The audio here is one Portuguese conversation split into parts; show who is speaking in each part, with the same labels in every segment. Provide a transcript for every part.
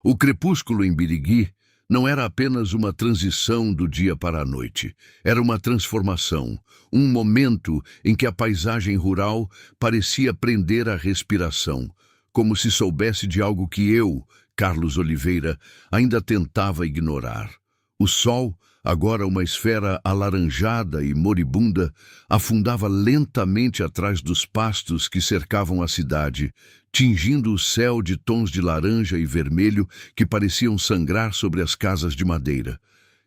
Speaker 1: O crepúsculo em Birigui não era apenas uma transição do dia para a noite. Era uma transformação, um momento em que a paisagem rural parecia prender a respiração, como se soubesse de algo que eu, Carlos Oliveira, ainda tentava ignorar. O sol, agora uma esfera alaranjada e moribunda, afundava lentamente atrás dos pastos que cercavam a cidade, tingindo o céu de tons de laranja e vermelho que pareciam sangrar sobre as casas de madeira.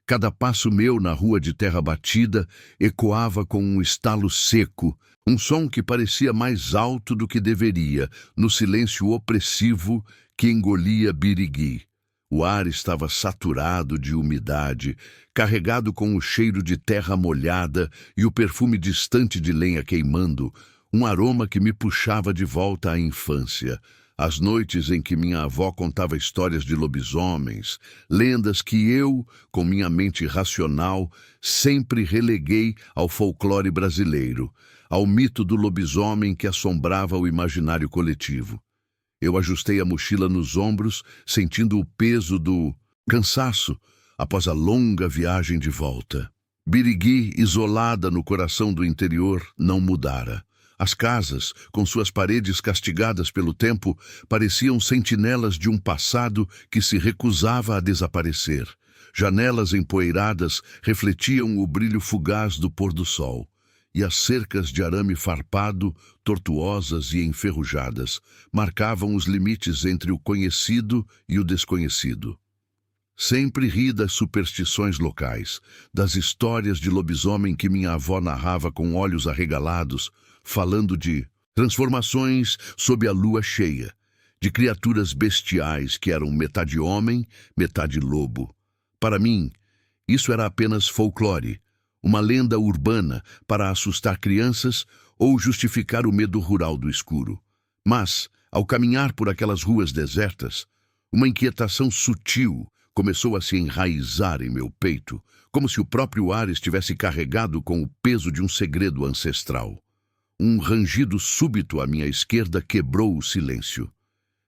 Speaker 1: Cada passo meu na rua de terra batida ecoava com um estalo seco, um som que parecia mais alto do que deveria, no silêncio opressivo que engolia Birigui. O ar estava saturado de umidade, carregado com o cheiro de terra molhada e o perfume distante de lenha queimando, um aroma que me puxava de volta à infância. As noites em que minha avó contava histórias de lobisomens, lendas que eu, com minha mente racional, sempre releguei ao folclore brasileiro, ao mito do lobisomem que assombrava o imaginário coletivo. Eu ajustei a mochila nos ombros, sentindo o peso do cansaço após a longa viagem de volta. Birigui, isolada no coração do interior, não mudara. As casas, com suas paredes castigadas pelo tempo, pareciam sentinelas de um passado que se recusava a desaparecer. Janelas empoeiradas refletiam o brilho fugaz do pôr do sol. E as cercas de arame farpado, tortuosas e enferrujadas, marcavam os limites entre o conhecido e o desconhecido. Sempre ri das superstições locais, das histórias de lobisomem que minha avó narrava com olhos arregalados, falando de transformações sob a lua cheia, de criaturas bestiais que eram metade homem, metade lobo. Para mim, isso era apenas folclore, uma lenda urbana para assustar crianças ou justificar o medo rural do escuro. Mas, ao caminhar por aquelas ruas desertas, uma inquietação sutil começou a se enraizar em meu peito, como se o próprio ar estivesse carregado com o peso de um segredo ancestral. Um rangido súbito à minha esquerda quebrou o silêncio.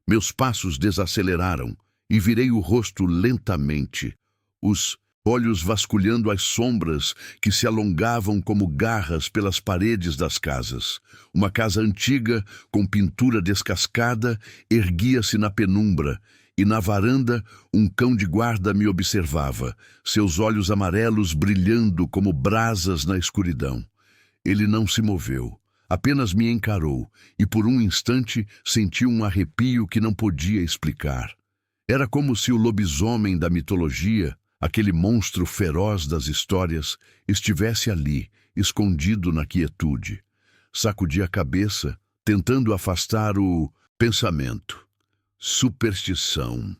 Speaker 1: Meus passos desaceleraram e virei o rosto lentamente, os olhos vasculhando as sombras que se alongavam como garras pelas paredes das casas. Uma casa antiga, com pintura descascada, erguia-se na penumbra, e na varanda um cão de guarda me observava, seus olhos amarelos brilhando como brasas na escuridão. Ele não se moveu, apenas me encarou, e por um instante senti um arrepio que não podia explicar. Era como se o lobisomem da mitologia, aquele monstro feroz das histórias, estivesse ali, escondido na quietude. Sacudi a cabeça, tentando afastar o pensamento. Superstição.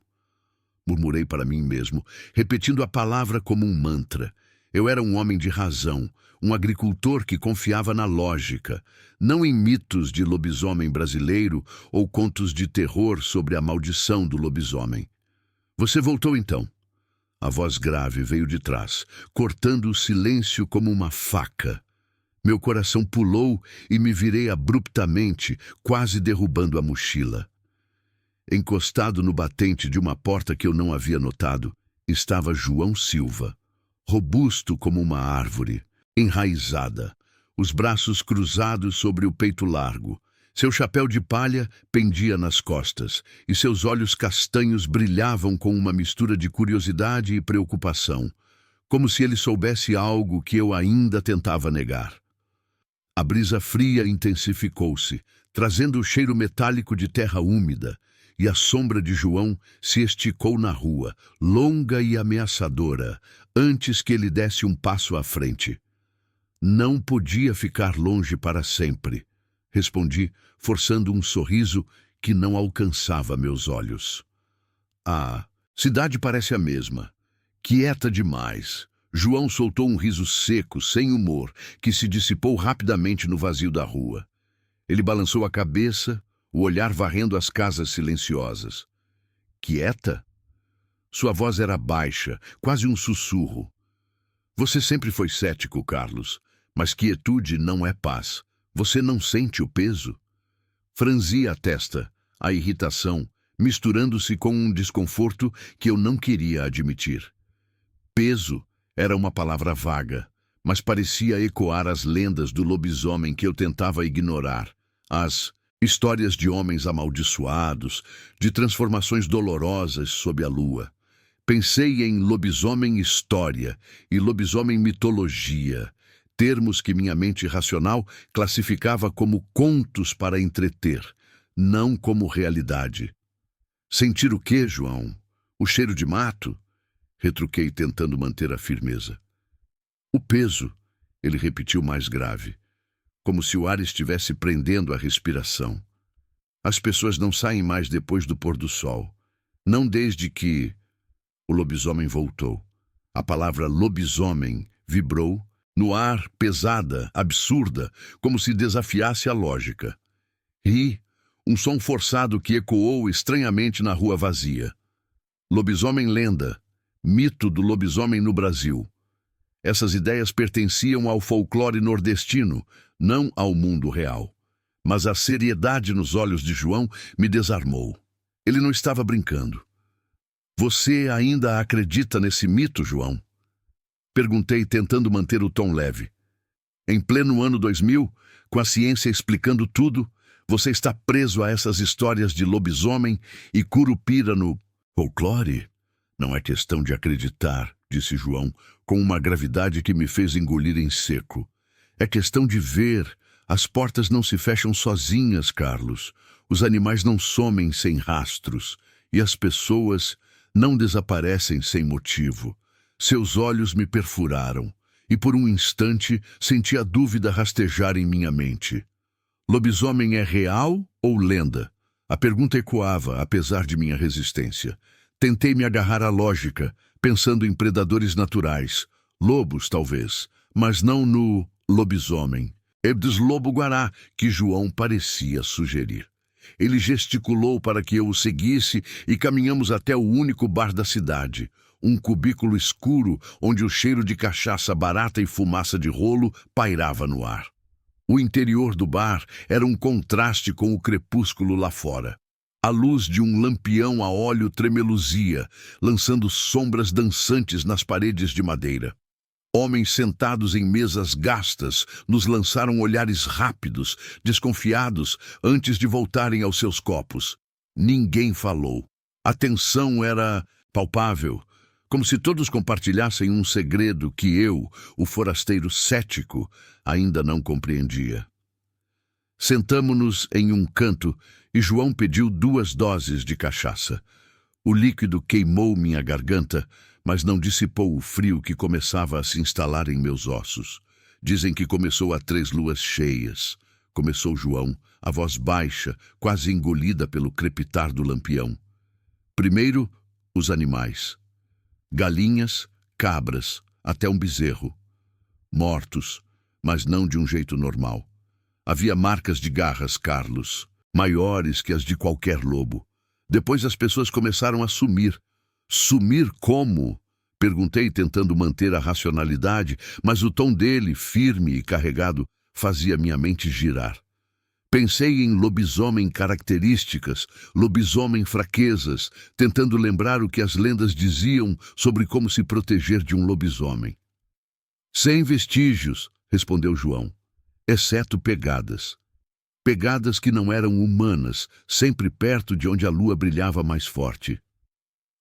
Speaker 1: Murmurei para mim mesmo, repetindo a palavra como um mantra. Eu era um homem de razão, um agricultor que confiava na lógica, não em mitos de lobisomem brasileiro ou contos de terror sobre a maldição do lobisomem. Você voltou então? A voz grave veio de trás, cortando o silêncio como uma faca. Meu coração pulou e me virei abruptamente, quase derrubando a mochila. Encostado no batente de uma porta que eu não havia notado, estava João Silva, robusto como uma árvore, enraizada, os braços cruzados sobre o peito largo. Seu chapéu de palha pendia nas costas, e seus olhos castanhos brilhavam com uma mistura de curiosidade e preocupação, como se ele soubesse algo que eu ainda tentava negar. A brisa fria intensificou-se, trazendo o cheiro metálico de terra úmida, e a sombra de João se esticou na rua, longa e ameaçadora, antes que ele desse um passo à frente. Não podia ficar longe para sempre, respondi, forçando um sorriso que não alcançava meus olhos. A cidade parece a mesma, quieta demais. João soltou um riso seco, sem humor, que se dissipou rapidamente no vazio da rua. Ele balançou a cabeça, o olhar varrendo as casas silenciosas. Quieta? Sua voz era baixa, quase um sussurro. Você sempre foi cético, Carlos, mas quietude não é paz. Você não sente o peso? Franzi a testa, a irritação, misturando-se com um desconforto que eu não queria admitir. Peso era uma palavra vaga, mas parecia ecoar as lendas do lobisomem que eu tentava ignorar. As histórias de homens amaldiçoados, de transformações dolorosas sob a lua. Pensei em lobisomem história e lobisomem mitologia, termos que minha mente racional classificava como contos para entreter, não como realidade. Sentir o quê, João? O cheiro de mato? Retruquei, tentando manter a firmeza. O peso, ele repetiu mais grave, como se o ar estivesse prendendo a respiração. As pessoas não saem mais depois do pôr do sol, não desde que... O lobisomem voltou. A palavra lobisomem vibrou no ar, pesada, absurda, como se desafiasse a lógica. Ri, um som forçado que ecoou estranhamente na rua vazia. Lobisomem lenda, mito do lobisomem no Brasil. Essas ideias pertenciam ao folclore nordestino, não ao mundo real. Mas a seriedade nos olhos de João me desarmou. Ele não estava brincando. Você ainda acredita nesse mito, João? Perguntei, tentando manter o tom leve. Em pleno ano 2000, com a ciência explicando tudo, você está preso a essas histórias de lobisomem e curupira no folclore? Não é questão de acreditar, disse João, com uma gravidade que me fez engolir em seco. É questão de ver. As portas não se fecham sozinhas, Carlos. Os animais não somem sem rastros. E as pessoas não desaparecem sem motivo. Seus olhos me perfuraram, e por um instante senti a dúvida rastejar em minha mente. Lobisomem é real ou lenda? A pergunta ecoava, apesar de minha resistência. Tentei me agarrar à lógica, pensando em predadores naturais, lobos talvez, mas não no lobisomem. Ebdes lobo-guará, que João parecia sugerir. Ele gesticulou para que eu o seguisse e caminhamos até o único bar da cidade, um cubículo escuro onde o cheiro de cachaça barata e fumaça de rolo pairava no ar. O interior do bar era um contraste com o crepúsculo lá fora. A luz de um lampião a óleo tremeluzia, lançando sombras dançantes nas paredes de madeira. Homens sentados em mesas gastas nos lançaram olhares rápidos, desconfiados, antes de voltarem aos seus copos. Ninguém falou. A tensão era palpável, como se todos compartilhassem um segredo que eu, o forasteiro cético, ainda não compreendia. Sentamo-nos em um canto e João pediu 2 doses de cachaça. O líquido queimou minha garganta, mas não dissipou o frio que começava a se instalar em meus ossos. Dizem que começou há 3 luas cheias. Começou João, a voz baixa, quase engolida pelo crepitar do lampião. Primeiro, os animais. Galinhas, cabras, até um bezerro. Mortos, mas não de um jeito normal. Havia marcas de garras, Carlos, maiores que as de qualquer lobo. Depois as pessoas começaram a sumir. Sumir como? Perguntei, tentando manter a racionalidade, mas o tom dele, firme e carregado, fazia minha mente girar. Pensei em lobisomem características, lobisomem fraquezas, tentando lembrar o que as lendas diziam sobre como se proteger de um lobisomem. Sem vestígios, respondeu João, exceto pegadas. Pegadas que não eram humanas, sempre perto de onde a lua brilhava mais forte.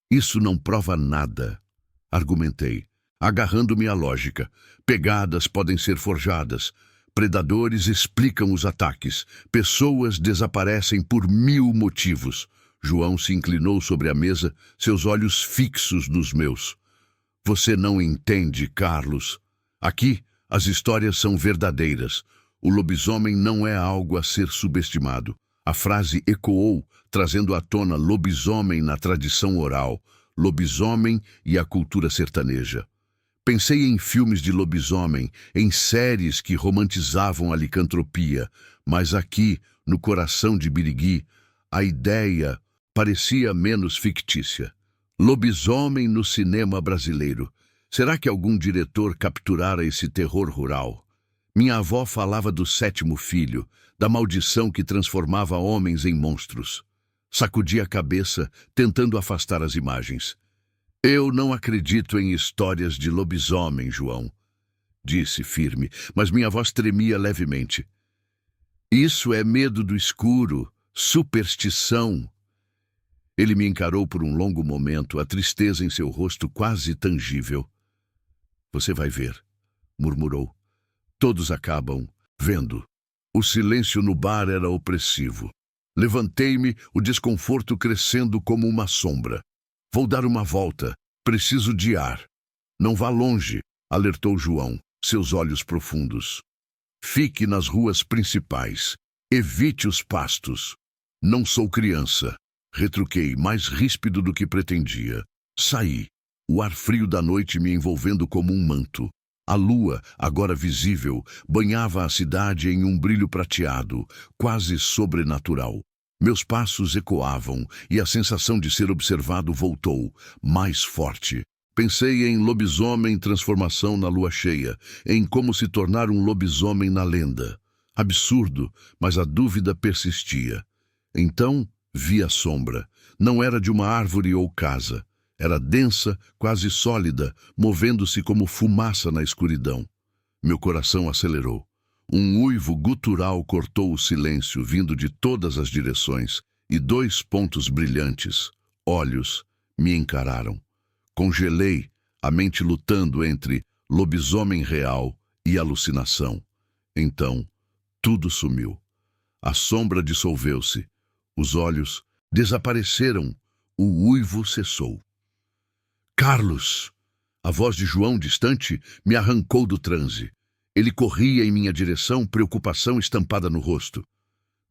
Speaker 1: Isso não prova nada, argumentei, agarrando-me à lógica. Pegadas podem ser forjadas. Predadores explicam os ataques. Pessoas desaparecem por 1000 motivos. João se inclinou sobre a mesa, seus olhos fixos nos meus. Você não entende, Carlos. Aqui, as histórias são verdadeiras. O lobisomem não é algo a ser subestimado. A frase ecoou, trazendo à tona lobisomem na tradição oral, lobisomem e a cultura sertaneja. Pensei em filmes de lobisomem, em séries que romantizavam a licantropia, mas aqui, no coração de Birigui, a ideia parecia menos fictícia. Lobisomem no cinema brasileiro. Será que algum diretor capturara esse terror rural? Minha avó falava do 7º filho, da maldição que transformava homens em monstros. Sacudi a cabeça, tentando afastar as imagens. Eu não acredito em histórias de lobisomem, João, disse firme, mas minha voz tremia levemente. Isso é medo do escuro, superstição. Ele me encarou por um longo momento, a tristeza em seu rosto quase tangível. Você vai ver, murmurou. Todos acabam vendo. O silêncio no bar era opressivo. Levantei-me, o desconforto crescendo como uma sombra. Vou dar uma volta. Preciso de ar. Não vá longe, alertou João, seus olhos profundos. Fique nas ruas principais. Evite os pastos. Não sou criança. Retruquei, mais ríspido do que pretendia. Saí. O ar frio da noite me envolvendo como um manto. A lua, agora visível, banhava a cidade em um brilho prateado, quase sobrenatural. Meus passos ecoavam e a sensação de ser observado voltou, mais forte. Pensei em lobisomem transformação na lua cheia, em como se tornar um lobisomem na lenda. Absurdo, mas a dúvida persistia. Então vi a sombra. Não era de uma árvore ou casa. Era densa, quase sólida, movendo-se como fumaça na escuridão. Meu coração acelerou. Um uivo gutural cortou o silêncio, vindo de todas as direções, e 2 pontos brilhantes, olhos, me encararam. Congelei, a mente lutando entre lobisomem real e alucinação. Então, tudo sumiu. A sombra dissolveu-se. Os olhos desapareceram. O uivo cessou. Carlos! A voz de João, distante, me arrancou do transe. Ele corria em minha direção, preocupação estampada no rosto.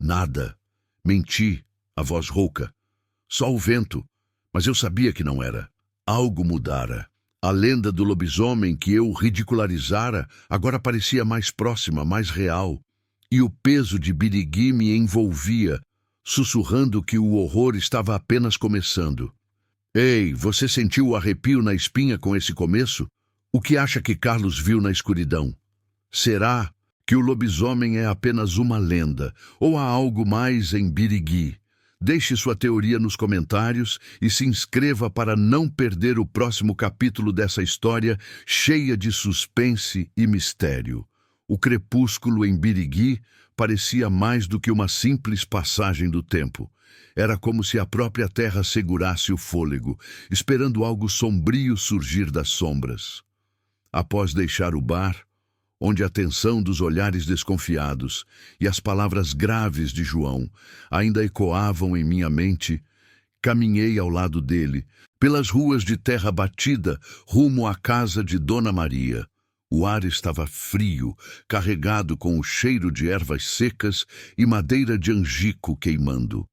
Speaker 1: Nada. Menti, a voz rouca. Só o vento. Mas eu sabia que não era. Algo mudara. A lenda do lobisomem que eu ridicularizara agora parecia mais próxima, mais real. E o peso de Birigui me envolvia, sussurrando que o horror estava apenas começando. Ei, você sentiu o arrepio na espinha com esse começo? O que acha que Carlos viu na escuridão? Será que o lobisomem é apenas uma lenda, ou há algo mais em Birigui? Deixe sua teoria nos comentários e se inscreva para não perder o próximo capítulo dessa história cheia de suspense e mistério. O crepúsculo em Birigui parecia mais do que uma simples passagem do tempo. Era como se a própria terra segurasse o fôlego, esperando algo sombrio surgir das sombras. Após deixar o bar, onde a tensão dos olhares desconfiados e as palavras graves de João ainda ecoavam em minha mente, caminhei ao lado dele, pelas ruas de terra batida, rumo à casa de Dona Maria. O ar estava frio, carregado com o cheiro de ervas secas e madeira de angico queimando.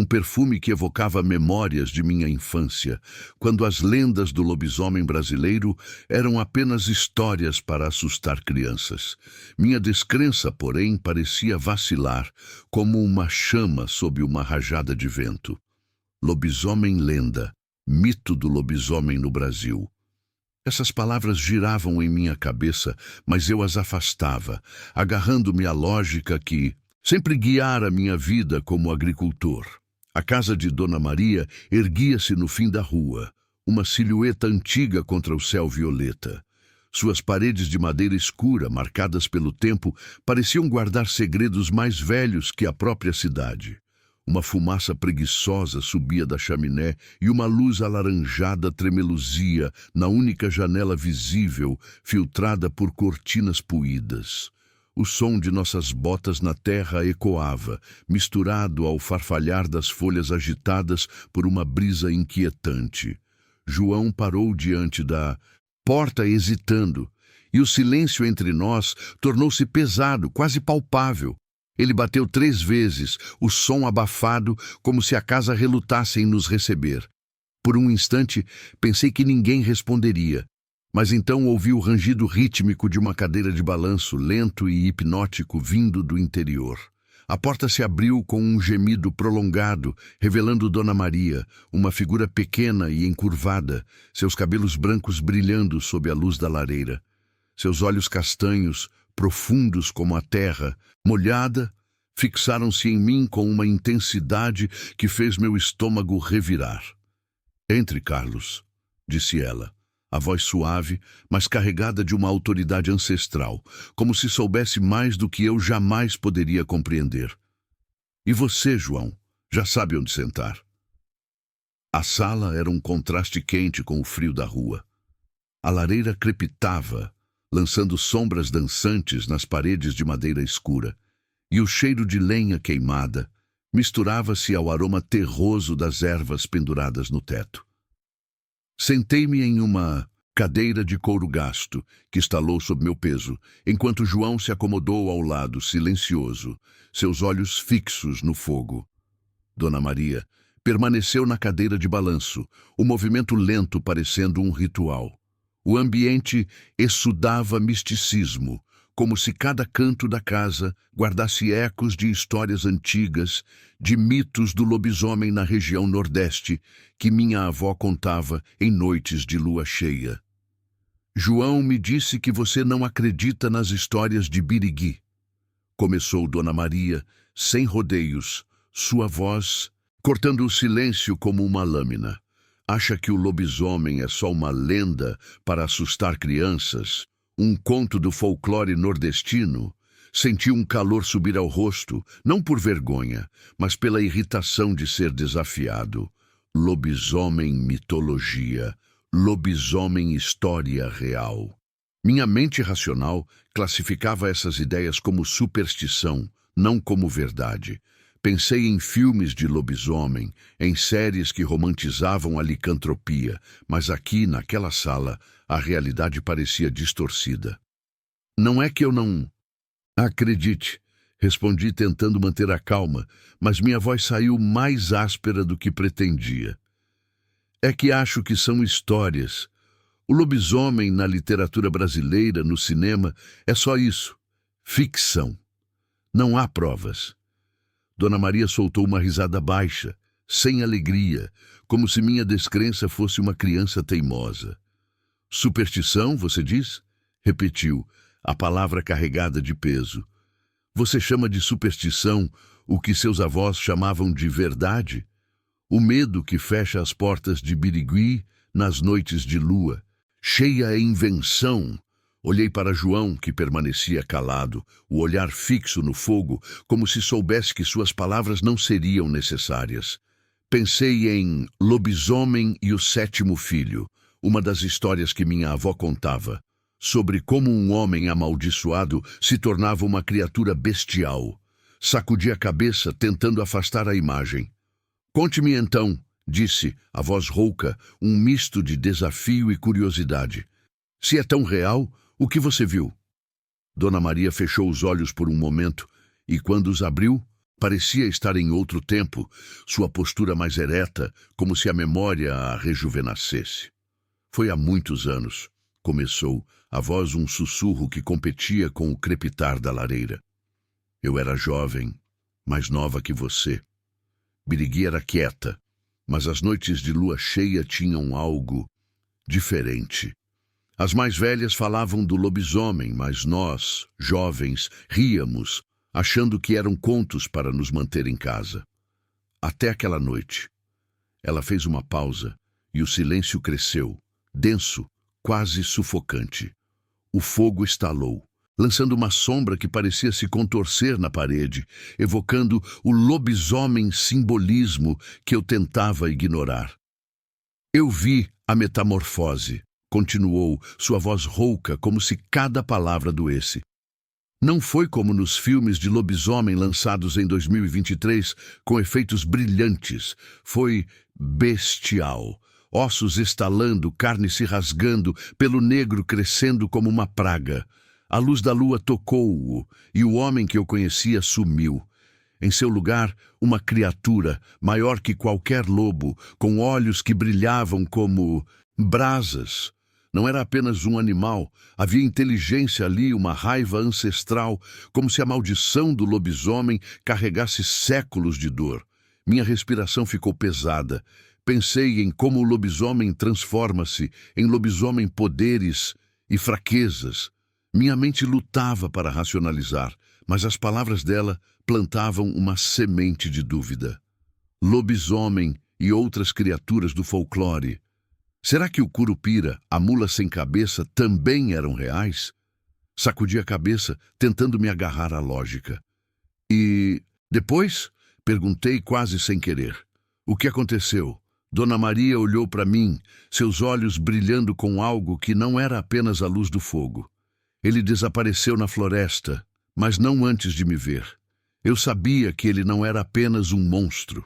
Speaker 1: Um perfume que evocava memórias de minha infância, quando as lendas do lobisomem brasileiro eram apenas histórias para assustar crianças. Minha descrença, porém, parecia vacilar, como uma chama sob uma rajada de vento. Lobisomem lenda, mito do lobisomem no Brasil. Essas palavras giravam em minha cabeça, mas eu as afastava, agarrando-me à lógica que sempre guiara minha vida como agricultor. A casa de Dona Maria erguia-se no fim da rua, uma silhueta antiga contra o céu violeta. Suas paredes de madeira escura, marcadas pelo tempo, pareciam guardar segredos mais velhos que a própria cidade. Uma fumaça preguiçosa subia da chaminé e uma luz alaranjada tremeluzia na única janela visível, filtrada por cortinas puídas. O som de nossas botas na terra ecoava, misturado ao farfalhar das folhas agitadas por uma brisa inquietante. João parou diante da porta hesitando, e o silêncio entre nós tornou-se pesado, quase palpável. Ele bateu 3 vezes, o som abafado, como se a casa relutasse em nos receber. Por um instante, pensei que ninguém responderia. Mas então ouvi o rangido rítmico de uma cadeira de balanço, lento e hipnótico, vindo do interior. A porta se abriu com um gemido prolongado, revelando Dona Maria, uma figura pequena e encurvada, seus cabelos brancos brilhando sob a luz da lareira. Seus olhos castanhos, profundos como a terra, molhada, fixaram-se em mim com uma intensidade que fez meu estômago revirar. Entre, Carlos, disse ela, a voz suave, mas carregada de uma autoridade ancestral, como se soubesse mais do que eu jamais poderia compreender. E você, João, já sabe onde sentar. A sala era um contraste quente com o frio da rua. A lareira crepitava, lançando sombras dançantes nas paredes de madeira escura, e o cheiro de lenha queimada misturava-se ao aroma terroso das ervas penduradas no teto. Sentei-me em uma cadeira de couro gasto que estalou sob meu peso, enquanto João se acomodou ao lado, silencioso, seus olhos fixos no fogo. Dona Maria permaneceu na cadeira de balanço, o movimento lento parecendo um ritual. O ambiente exudava misticismo, como se cada canto da casa guardasse ecos de histórias antigas, de mitos do lobisomem na região nordeste, que minha avó contava em noites de lua cheia. João me disse que você não acredita nas histórias de Birigui. Começou Dona Maria, sem rodeios, sua voz cortando o silêncio como uma lâmina. Acha que o lobisomem é só uma lenda para assustar crianças? Um conto do folclore nordestino? Senti um calor subir ao rosto, não por vergonha, mas pela irritação de ser desafiado. Lobisomem mitologia, lobisomem história real. Minha mente racional classificava essas ideias como superstição, não como verdade. Pensei em filmes de lobisomem, em séries que romantizavam a licantropia, mas aqui, naquela sala, a realidade parecia distorcida. Não é que eu não acredite, respondi tentando manter a calma, mas minha voz saiu mais áspera do que pretendia. É que acho que são histórias. O lobisomem na literatura brasileira, no cinema, é só isso, ficção. Não há provas. Dona Maria soltou uma risada baixa, sem alegria, como se minha descrença fosse uma criança teimosa. Superstição, você diz? Repetiu, a palavra carregada de peso. Você chama de superstição o que seus avós chamavam de verdade? O medo que fecha as portas de Birigui nas noites de lua. Cheia a invenção. Olhei para João, que permanecia calado, o olhar fixo no fogo, como se soubesse que suas palavras não seriam necessárias. Pensei em Lobisomem e o Sétimo Filho, uma das histórias que minha avó contava, sobre como um homem amaldiçoado se tornava uma criatura bestial. Sacudi a cabeça, tentando afastar a imagem. Conte-me então, disse, a voz rouca, um misto de desafio e curiosidade. Se é tão real, o que você viu? Dona Maria fechou os olhos por um momento e, quando os abriu, parecia estar em outro tempo, sua postura mais ereta, como se a memória a rejuvenescesse. Foi há muitos anos, começou, a voz um sussurro que competia com o crepitar da lareira. Eu era jovem, mais nova que você. Birigui era quieta, mas as noites de lua cheia tinham algo diferente. As mais velhas falavam do lobisomem, mas nós, jovens, ríamos, achando que eram contos para nos manter em casa. Até aquela noite. Ela fez uma pausa e o silêncio cresceu, denso, quase sufocante. O fogo estalou, lançando uma sombra que parecia se contorcer na parede, evocando o lobisomem simbolismo que eu tentava ignorar. Eu vi a metamorfose. Continuou, sua voz rouca, como se cada palavra doesse. Não foi como nos filmes de lobisomem lançados em 2023, com efeitos brilhantes. Foi bestial. Ossos estalando, carne se rasgando, pelo negro crescendo como uma praga. A luz da lua tocou-o, e o homem que eu conhecia sumiu. Em seu lugar, uma criatura, maior que qualquer lobo, com olhos que brilhavam como brasas. Não era apenas um animal, havia inteligência ali, uma raiva ancestral, como se a maldição do lobisomem carregasse séculos de dor. Minha respiração ficou pesada. Pensei em como o lobisomem transforma-se em lobisomem poderes e fraquezas. Minha mente lutava para racionalizar, mas as palavras dela plantavam uma semente de dúvida. Lobisomem e outras criaturas do folclore. Será que o Curupira, a mula sem cabeça, também eram reais? Sacudi a cabeça, tentando me agarrar à lógica. E depois? Perguntei quase sem querer. O que aconteceu? Dona Maria olhou para mim, seus olhos brilhando com algo que não era apenas a luz do fogo. Ele desapareceu na floresta, mas não antes de me ver. Eu sabia que ele não era apenas um monstro.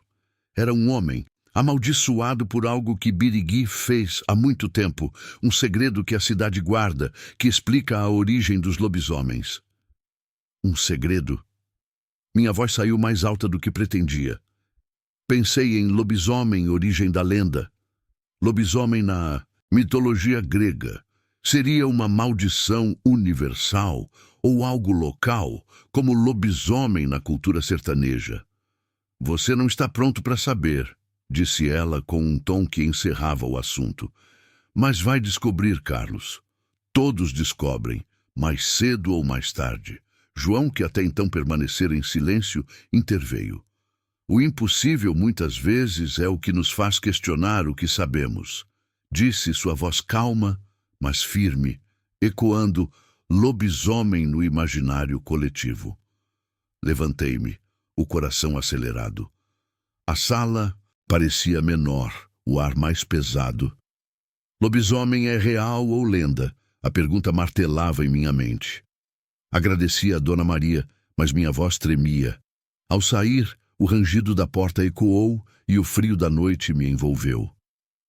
Speaker 1: Era um homem, amaldiçoado por algo que Birigui fez há muito tempo, um segredo que a cidade guarda, que explica a origem dos lobisomens. Um segredo? Minha voz saiu mais alta do que pretendia. Pensei em lobisomem, origem da lenda. Lobisomem na mitologia grega. Seria uma maldição universal ou algo local, como lobisomem na cultura sertaneja. Você não está pronto para saber, disse ela com um tom que encerrava o assunto. Mas vai descobrir, Carlos. Todos descobrem, mais cedo ou mais tarde. João, que até então permanecera em silêncio, interveio. O impossível, muitas vezes, é o que nos faz questionar o que sabemos. Disse sua voz calma, mas firme, ecoando lobisomem no imaginário coletivo. Levantei-me, o coração acelerado. A sala parecia menor, o ar mais pesado. Lobisomem é real ou lenda? A pergunta martelava em minha mente. Agradeci a Dona Maria, mas minha voz tremia. Ao sair, o rangido da porta ecoou e o frio da noite me envolveu.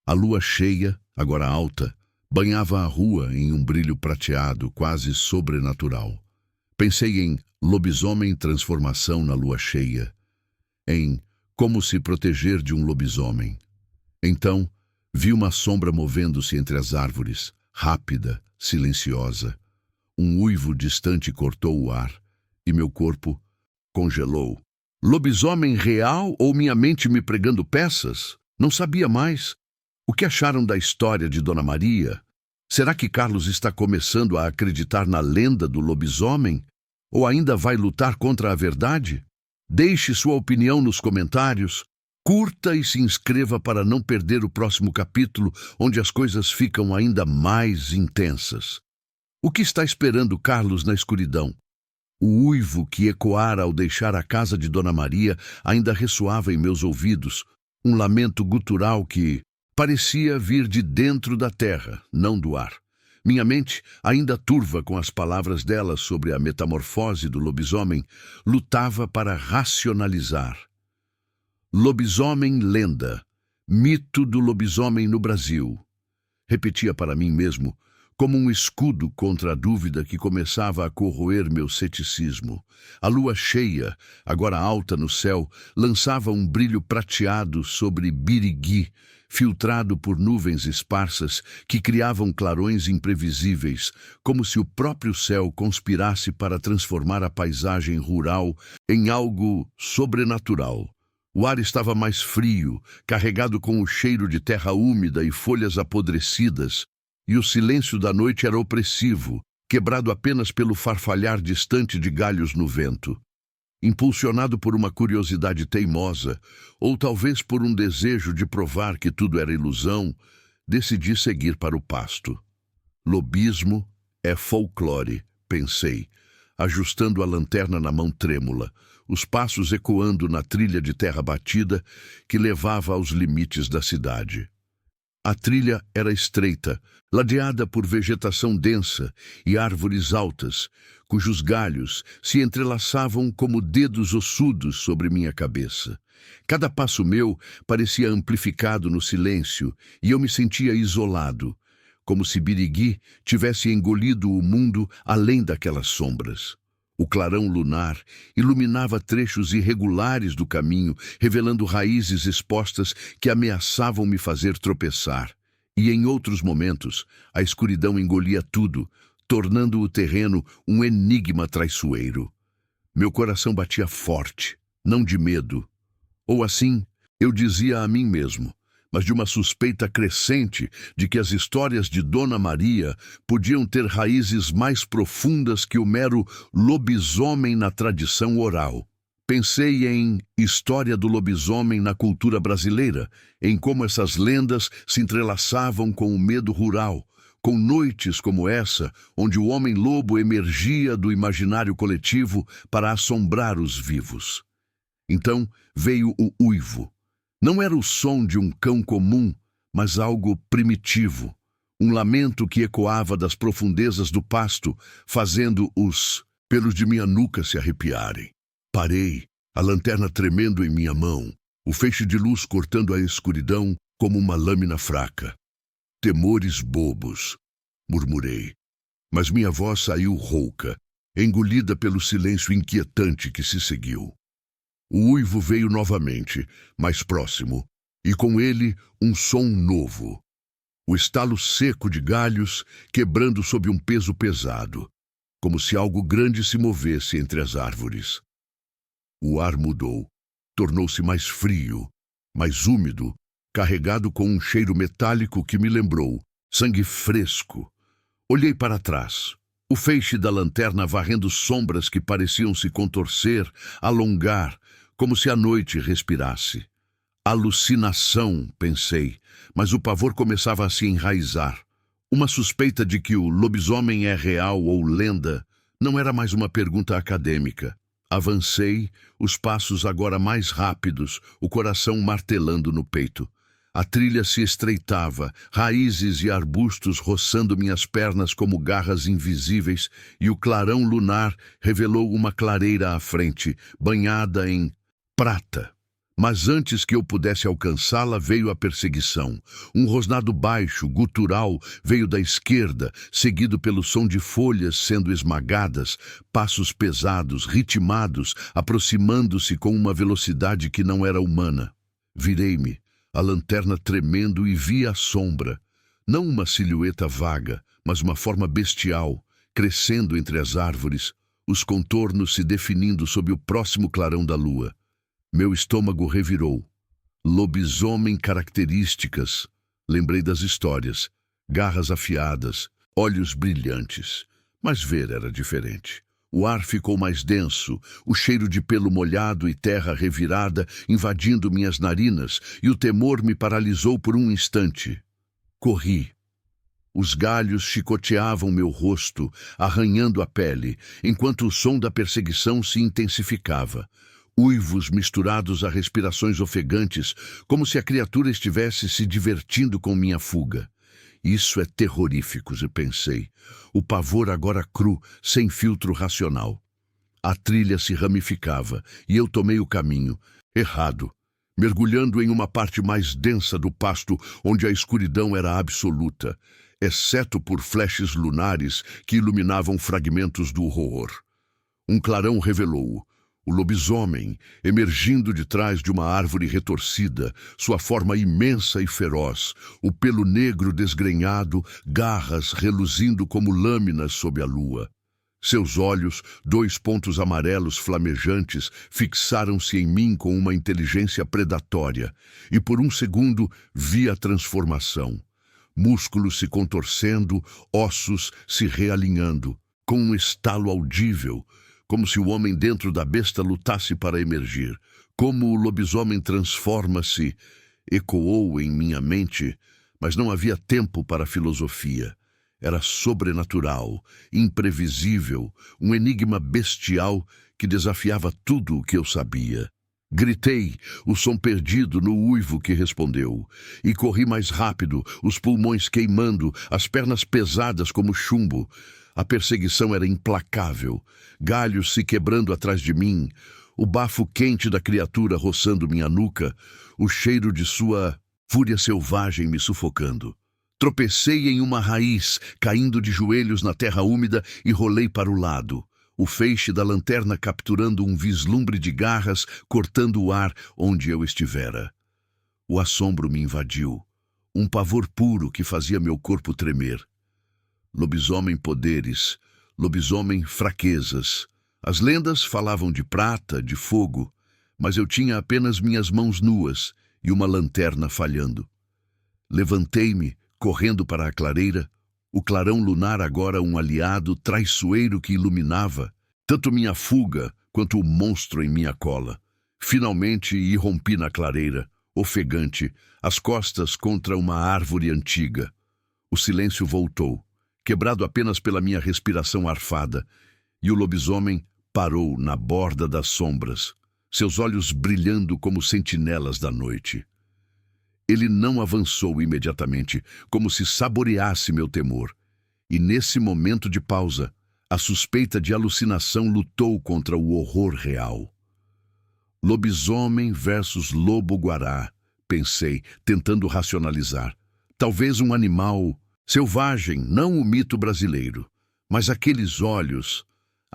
Speaker 1: A lua cheia, agora alta, banhava a rua em um brilho prateado, quase sobrenatural. Pensei em lobisomem em transformação na lua cheia, em como se proteger de um lobisomem. Então, vi uma sombra movendo-se entre as árvores, rápida, silenciosa. Um uivo distante cortou o ar, e meu corpo congelou. Lobisomem real ou minha mente me pregando peças? Não sabia mais. O que acharam da história de Dona Maria? Será que Carlos está começando a acreditar na lenda do lobisomem? Ou ainda vai lutar contra a verdade? Deixe sua opinião nos comentários. Curta e se inscreva para não perder o próximo capítulo, onde as coisas ficam ainda mais intensas. O que está esperando Carlos na escuridão? O uivo que ecoara ao deixar a casa de Dona Maria ainda ressoava em meus ouvidos, um lamento gutural que parecia vir de dentro da terra, não do ar. Minha mente, ainda turva com as palavras dela sobre a metamorfose do lobisomem, lutava para racionalizar. Lobisomem lenda, mito do lobisomem no Brasil. Repetia para mim mesmo, como um escudo contra a dúvida que começava a corroer meu ceticismo. A lua cheia, agora alta no céu, lançava um brilho prateado sobre Birigui, filtrado por nuvens esparsas que criavam clarões imprevisíveis, como se o próprio céu conspirasse para transformar a paisagem rural em algo sobrenatural. O ar estava mais frio, carregado com o cheiro de terra úmida e folhas apodrecidas, e o silêncio da noite era opressivo, quebrado apenas pelo farfalhar distante de galhos no vento. Impulsionado por uma curiosidade teimosa, ou talvez por um desejo de provar que tudo era ilusão, decidi seguir para o pasto. Lobismo é folclore, pensei, ajustando a lanterna na mão trêmula, os passos ecoando na trilha de terra batida que levava aos limites da cidade. A trilha era estreita, ladeada por vegetação densa e árvores altas, cujos galhos se entrelaçavam como dedos ossudos sobre minha cabeça. Cada passo meu parecia amplificado no silêncio e eu me sentia isolado, como se Birigui tivesse engolido o mundo além daquelas sombras. O clarão lunar iluminava trechos irregulares do caminho, revelando raízes expostas que ameaçavam me fazer tropeçar. E em outros momentos, a escuridão engolia tudo, tornando o terreno um enigma traiçoeiro. Meu coração batia forte, não de medo. Ou assim, eu dizia a mim mesmo, mas de uma suspeita crescente de que as histórias de Dona Maria podiam ter raízes mais profundas que o mero lobisomem na tradição oral. Pensei em história do lobisomem na cultura brasileira, em como essas lendas se entrelaçavam com o medo rural, com noites como essa, onde o homem-lobo emergia do imaginário coletivo para assombrar os vivos. Então veio o uivo. Não era o som de um cão comum, mas algo primitivo, um lamento que ecoava das profundezas do pasto, fazendo os pelos de minha nuca se arrepiarem. Parei, a lanterna tremendo em minha mão, o feixe de luz cortando a escuridão como uma lâmina fraca. Temores bobos, murmurei, mas minha voz saiu rouca, engolida pelo silêncio inquietante que se seguiu. O uivo veio novamente, mais próximo, e com ele um som novo. O estalo seco de galhos quebrando sob um peso pesado, como se algo grande se movesse entre as árvores. O ar mudou, tornou-se mais frio, mais úmido, carregado com um cheiro metálico que me lembrou sangue fresco. Olhei para trás, o feixe da lanterna varrendo sombras que pareciam se contorcer, alongar, como se a noite respirasse. Alucinação, pensei, mas o pavor começava a se enraizar. Uma suspeita de que o lobisomem é real ou lenda não era mais uma pergunta acadêmica. Avancei, os passos agora mais rápidos, o coração martelando no peito. A trilha se estreitava, raízes e arbustos roçando minhas pernas como garras invisíveis, e o clarão lunar revelou uma clareira à frente, banhada em prata. Mas antes que eu pudesse alcançá-la, veio a perseguição. Um rosnado baixo, gutural, veio da esquerda, seguido pelo som de folhas sendo esmagadas, passos pesados, ritmados, aproximando-se com uma velocidade que não era humana. Virei-me, a lanterna tremendo, e vi a sombra. Não uma silhueta vaga, mas uma forma bestial, crescendo entre as árvores, os contornos se definindo sob o próximo clarão da lua. Meu estômago revirou. Lobisomem características. Lembrei das histórias. Garras afiadas, olhos brilhantes. Mas ver era diferente. O ar ficou mais denso, o cheiro de pelo molhado e terra revirada invadindo minhas narinas, e o temor me paralisou por um instante. Corri. Os galhos chicoteavam meu rosto, arranhando a pele, enquanto o som da perseguição se intensificava. Uivos misturados a respirações ofegantes, como se a criatura estivesse se divertindo com minha fuga. Isso é terrorífico, eu pensei. O pavor agora cru, sem filtro racional. A trilha se ramificava, e eu tomei o caminho, errado, mergulhando em uma parte mais densa do pasto, onde a escuridão era absoluta, exceto por flashes lunares que iluminavam fragmentos do horror. Um clarão revelou-o. O lobisomem, emergindo de trás de uma árvore retorcida, sua forma imensa e feroz, o pelo negro desgrenhado, garras reluzindo como lâminas sob a lua. Seus olhos, 2 pontos amarelos flamejantes, fixaram-se em mim com uma inteligência predatória, e por um segundo vi a transformação. Músculos se contorcendo, ossos se realinhando, com um estalo audível, como se o homem dentro da besta lutasse para emergir. Como o lobisomem transforma-se, ecoou em minha mente, mas não havia tempo para filosofia. Era sobrenatural, imprevisível, um enigma bestial que desafiava tudo o que eu sabia. Gritei, o som perdido no uivo que respondeu, e corri mais rápido, os pulmões queimando, as pernas pesadas como chumbo. A perseguição era implacável, galhos se quebrando atrás de mim, o bafo quente da criatura roçando minha nuca, o cheiro de sua fúria selvagem me sufocando. Tropecei em uma raiz, caindo de joelhos na terra úmida, e rolei para o lado, o feixe da lanterna capturando um vislumbre de garras, cortando o ar onde eu estivera. O assombro me invadiu, um pavor puro que fazia meu corpo tremer. Lobisomem poderes, lobisomem fraquezas. As lendas falavam de prata, de fogo, mas eu tinha apenas minhas mãos nuas e uma lanterna falhando. Levantei-me, correndo para a clareira, o clarão lunar agora um aliado traiçoeiro que iluminava tanto minha fuga, quanto o monstro em minha cola. Finalmente irrompi na clareira, ofegante, as costas contra uma árvore antiga. O silêncio voltou, quebrado apenas pela minha respiração arfada, e o lobisomem parou na borda das sombras, seus olhos brilhando como sentinelas da noite. Ele não avançou imediatamente, como se saboreasse meu temor. E nesse momento de pausa, a suspeita de alucinação lutou contra o horror real. Lobisomem versus lobo-guará, pensei, tentando racionalizar. Talvez um animal selvagem, não o mito brasileiro. Mas aqueles olhos...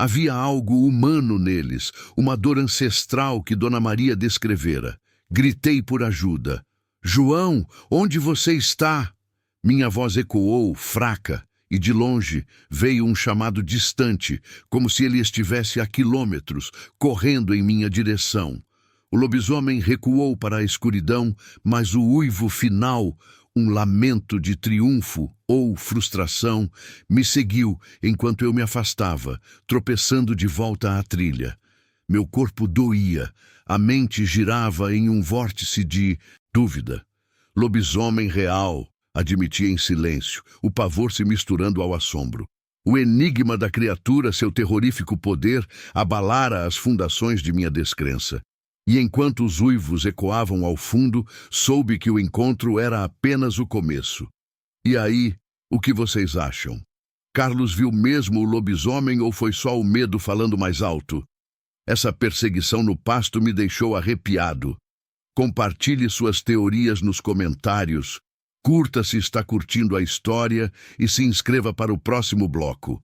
Speaker 1: Havia algo humano neles, uma dor ancestral que Dona Maria descrevera. Gritei por ajuda. "João, onde você está?" Minha voz ecoou, fraca, e de longe veio um chamado distante, como se ele estivesse a quilômetros, correndo em minha direção. O lobisomem recuou para a escuridão, mas o uivo final, um lamento de triunfo ou frustração, me seguiu enquanto eu me afastava, tropeçando de volta à trilha. Meu corpo doía, a mente girava em um vórtice de dúvida. Lobisomem real, admiti em silêncio, o pavor se misturando ao assombro. O enigma da criatura, seu terrorífico poder, abalara as fundações de minha descrença. E enquanto os uivos ecoavam ao fundo, soube que o encontro era apenas o começo. E aí, o que vocês acham? Carlos viu mesmo o lobisomem ou foi só o medo falando mais alto? Essa perseguição no pasto me deixou arrepiado. Compartilhe suas teorias nos comentários, curta se está curtindo a história e se inscreva para o próximo bloco.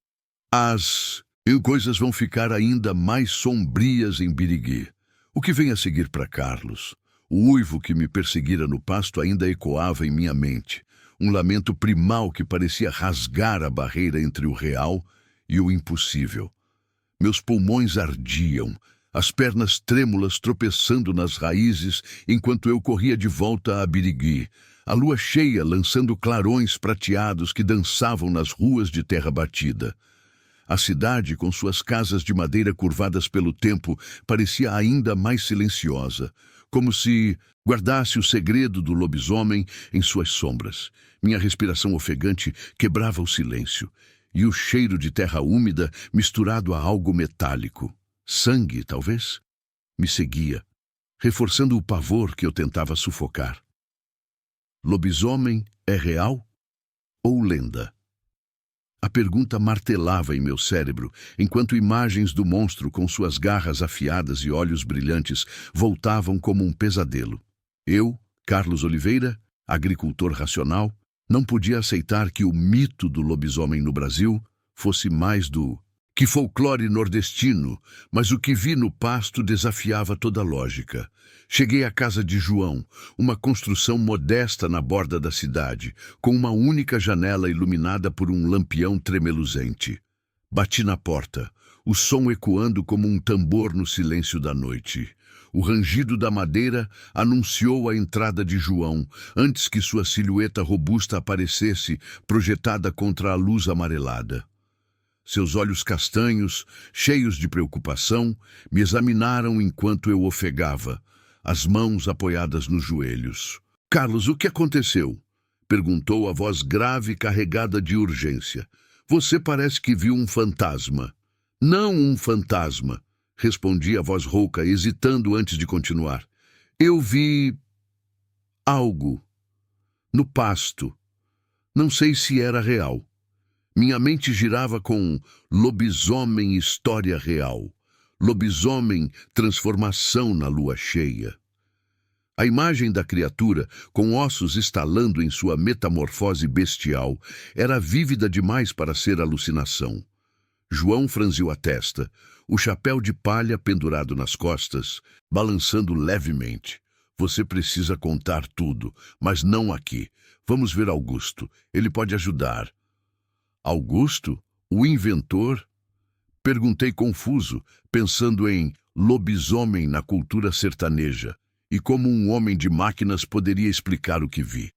Speaker 1: As coisas vão ficar ainda mais sombrias em Birigui. O que vem a seguir para Carlos? O uivo que me perseguira no pasto ainda ecoava em minha mente. Um lamento primal que parecia rasgar a barreira entre o real e o impossível. Meus pulmões ardiam, as pernas trêmulas tropeçando nas raízes enquanto eu corria de volta a Birigui, a lua cheia lançando clarões prateados que dançavam nas ruas de terra batida. A cidade, com suas casas de madeira curvadas pelo tempo, parecia ainda mais silenciosa, como se guardasse o segredo do lobisomem em suas sombras. Minha respiração ofegante quebrava o silêncio, e o cheiro de terra úmida misturado a algo metálico. Sangue, talvez? Me seguia, reforçando o pavor que eu tentava sufocar. Lobisomem é real ou lenda? A pergunta martelava em meu cérebro, enquanto imagens do monstro com suas garras afiadas e olhos brilhantes voltavam como um pesadelo. Eu, Carlos Oliveira, agricultor racional, não podia aceitar que o mito do lobisomem no Brasil fosse mais do que folclore nordestino, mas o que vi no pasto desafiava toda lógica. Cheguei à casa de João, uma construção modesta na borda da cidade, com uma única janela iluminada por um lampião tremeluzente. Bati na porta, o som ecoando como um tambor no silêncio da noite. O rangido da madeira anunciou a entrada de João, antes que sua silhueta robusta aparecesse, projetada contra a luz amarelada. Seus olhos castanhos, cheios de preocupação, me examinaram enquanto eu ofegava, as mãos apoiadas nos joelhos. "Carlos, o que aconteceu?" perguntou a voz grave carregada de urgência. "Você parece que viu um fantasma." "Não um fantasma", respondi a voz rouca, hesitando antes de continuar. "Eu vi... algo. No pasto. Não sei se era real." Minha mente girava com lobisomem história real, lobisomem transformação na lua cheia. A imagem da criatura, com ossos estalando em sua metamorfose bestial, era vívida demais para ser alucinação. João franziu a testa, o chapéu de palha pendurado nas costas, balançando levemente. "Você precisa contar tudo, mas não aqui. Vamos ver Augusto. Ele pode ajudar." "Augusto? O inventor?" Perguntei confuso, pensando em lobisomem na cultura sertaneja e como um homem de máquinas poderia explicar o que vi.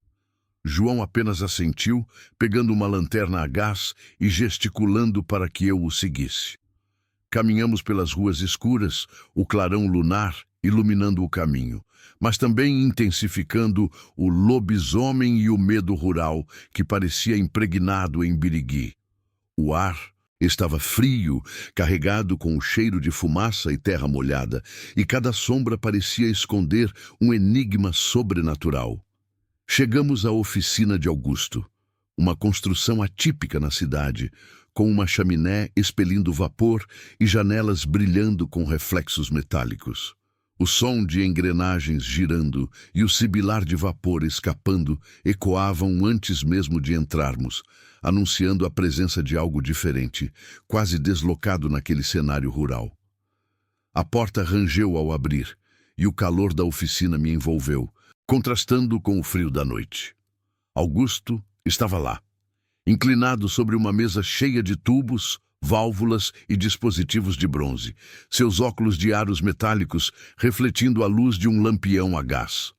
Speaker 1: João apenas assentiu, pegando uma lanterna a gás e gesticulando para que eu o seguisse. Caminhamos pelas ruas escuras, o clarão lunar iluminando o caminho, mas também intensificando o lobisomem e o medo rural que parecia impregnado em Birigui. O ar estava frio, carregado com o cheiro de fumaça e terra molhada, e cada sombra parecia esconder um enigma sobrenatural. Chegamos à oficina de Augusto, uma construção atípica na cidade, com uma chaminé expelindo vapor e janelas brilhando com reflexos metálicos. O som de engrenagens girando e o sibilar de vapor escapando ecoavam antes mesmo de entrarmos, anunciando a presença de algo diferente, quase deslocado naquele cenário rural. A porta rangeu ao abrir, e o calor da oficina me envolveu, contrastando com o frio da noite. Augusto estava lá, inclinado sobre uma mesa cheia de tubos, válvulas e dispositivos de bronze, seus óculos de aros metálicos refletindo a luz de um lampião a gás.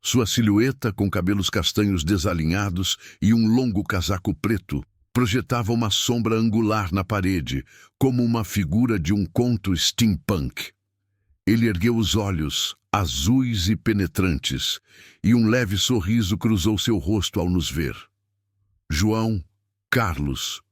Speaker 1: Sua silhueta, com cabelos castanhos desalinhados e um longo casaco preto, projetava uma sombra angular na parede, como uma figura de um conto steampunk. Ele ergueu os olhos, azuis e penetrantes, e um leve sorriso cruzou seu rosto ao nos ver. João, Carlos,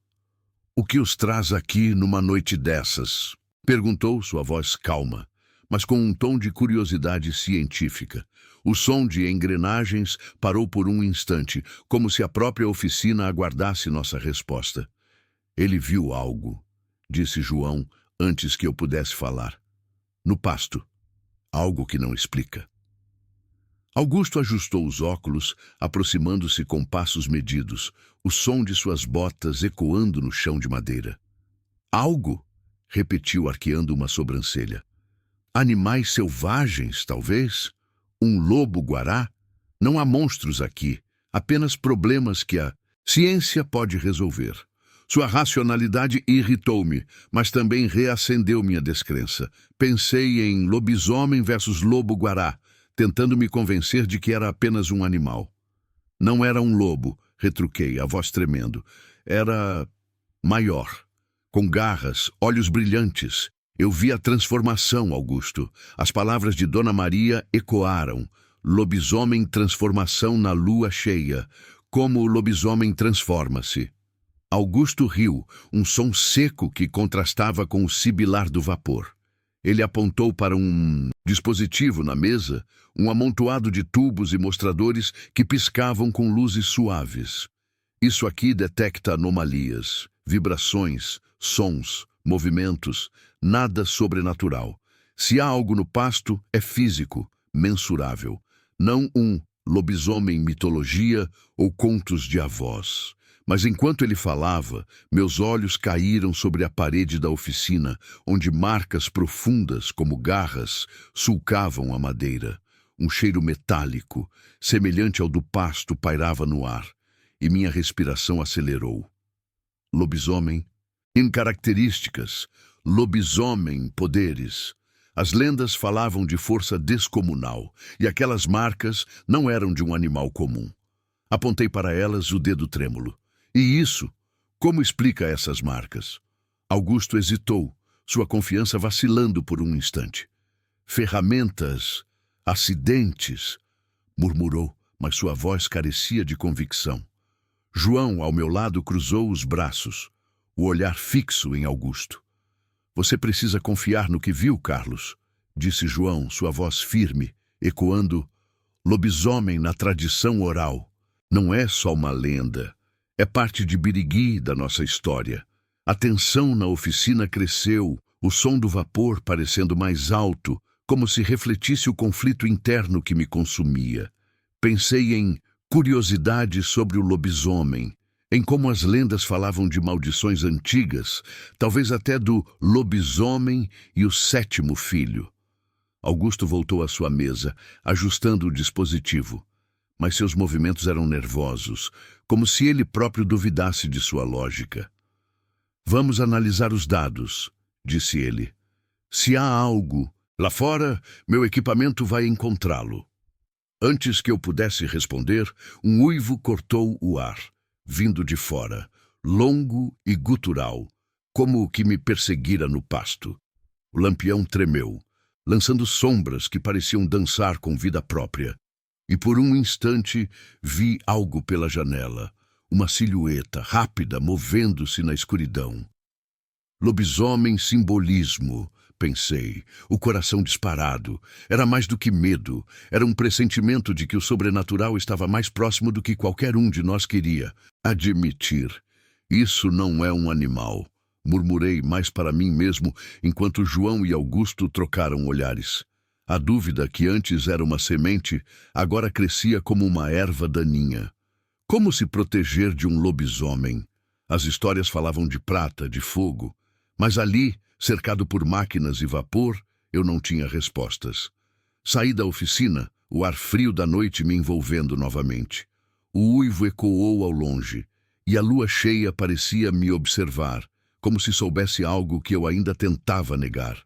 Speaker 1: o que os traz aqui numa noite dessas? Perguntou, sua voz calma, mas com um tom de curiosidade científica. O som de engrenagens parou por um instante, como se a própria oficina aguardasse nossa resposta. Ele viu algo, disse João, antes que eu pudesse falar. No pasto. Algo que não explica. Augusto ajustou os óculos, aproximando-se com passos medidos, o som de suas botas ecoando no chão de madeira. Algo? Repetiu, arqueando uma sobrancelha. Animais selvagens, talvez? Um lobo-guará? Não há monstros aqui, apenas problemas que a ciência pode resolver. Sua racionalidade irritou-me, mas também reacendeu minha descrença. Pensei em lobisomem versus lobo-guará, tentando me convencer de que era apenas um animal. Não era um lobo, retruquei, a voz tremendo. Era maior, com garras, olhos brilhantes. Eu vi a transformação, Augusto. As palavras de Dona Maria ecoaram. Lobisomem transformação na lua cheia. Como o lobisomem transforma-se. Augusto riu, um som seco que contrastava com o sibilar do vapor. Ele apontou para um dispositivo na mesa, um amontoado de tubos e mostradores que piscavam com luzes suaves. Isso aqui detecta anomalias, vibrações, sons, movimentos, nada sobrenatural. Se há algo no pasto, é físico, mensurável, não um lobisomem mitologia ou contos de avós. Mas enquanto ele falava, meus olhos caíram sobre a parede da oficina, onde marcas profundas, como garras, sulcavam a madeira. Um cheiro metálico, semelhante ao do pasto, pairava no ar, e minha respiração acelerou. Lobisomem, em características, lobisomem, poderes. As lendas falavam de força descomunal, e aquelas marcas não eram de um animal comum. Apontei para elas o dedo trêmulo. E isso? Como explica essas marcas? Augusto hesitou, sua confiança vacilando por um instante. Ferramentas, acidentes, murmurou, mas sua voz carecia de convicção. João, ao meu lado, cruzou os braços, o olhar fixo em Augusto. Você precisa confiar no que viu, Carlos, disse João, sua voz firme, ecoando lobisomem na tradição oral. Não é só uma lenda. É parte de Birigui, da nossa história. A tensão na oficina cresceu, o som do vapor parecendo mais alto, como se refletisse o conflito interno que me consumia. Pensei em curiosidades sobre o lobisomem, em como as lendas falavam de maldições antigas, talvez até do lobisomem e o sétimo filho. Augusto voltou à sua mesa, ajustando o dispositivo. Mas seus movimentos eram nervosos, como se ele próprio duvidasse de sua lógica. Vamos analisar os dados, disse ele. Se há algo lá fora, meu equipamento vai encontrá-lo. Antes que eu pudesse responder, um uivo cortou o ar, vindo de fora, longo e gutural, como o que me perseguira no pasto. O lampião tremeu, lançando sombras que pareciam dançar com vida própria. E por um instante vi algo pela janela, uma silhueta rápida movendo-se na escuridão. Lobisomem simbolismo, pensei, o coração disparado. Era mais do que medo, era um pressentimento de que o sobrenatural estava mais próximo do que qualquer um de nós queria admitir. Isso não é um animal, murmurei mais para mim mesmo enquanto João e Augusto trocaram olhares. A dúvida, que antes era uma semente, agora crescia como uma erva daninha. Como se proteger de um lobisomem? As histórias falavam de prata, de fogo, mas ali, cercado por máquinas e vapor, eu não tinha respostas. Saí da oficina, o ar frio da noite me envolvendo novamente. O uivo ecoou ao longe, e a lua cheia parecia me observar, como se soubesse algo que eu ainda tentava negar.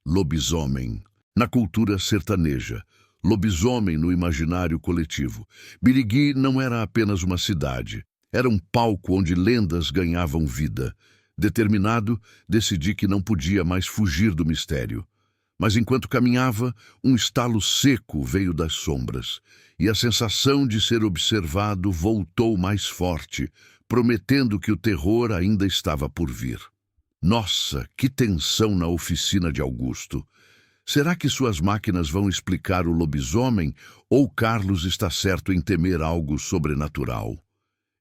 Speaker 1: Lobisomem. Na cultura sertaneja, lobisomem no imaginário coletivo. Birigui não era apenas uma cidade, era um palco onde lendas ganhavam vida. Determinado, decidi que não podia mais fugir do mistério. Mas enquanto caminhava, um estalo seco veio das sombras, e a sensação de ser observado voltou mais forte, prometendo que o terror ainda estava por vir. Nossa, que tensão na oficina de Augusto! Será que suas máquinas vão explicar o lobisomem ou Carlos está certo em temer algo sobrenatural?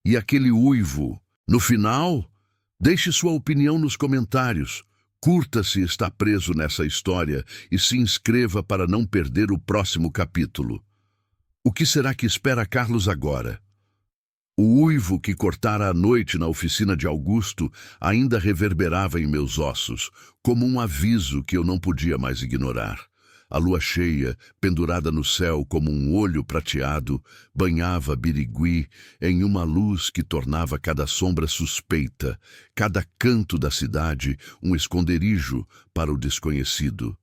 Speaker 1: E aquele uivo, no final? Deixe sua opinião nos comentários. Curta se está preso nessa história e se inscreva para não perder o próximo capítulo. O que será que espera Carlos agora? O uivo que cortara a noite na oficina de Augusto ainda reverberava em meus ossos, como um aviso que eu não podia mais ignorar. A lua cheia, pendurada no céu como um olho prateado, banhava Birigui em uma luz que tornava cada sombra suspeita, cada canto da cidade um esconderijo para o desconhecido.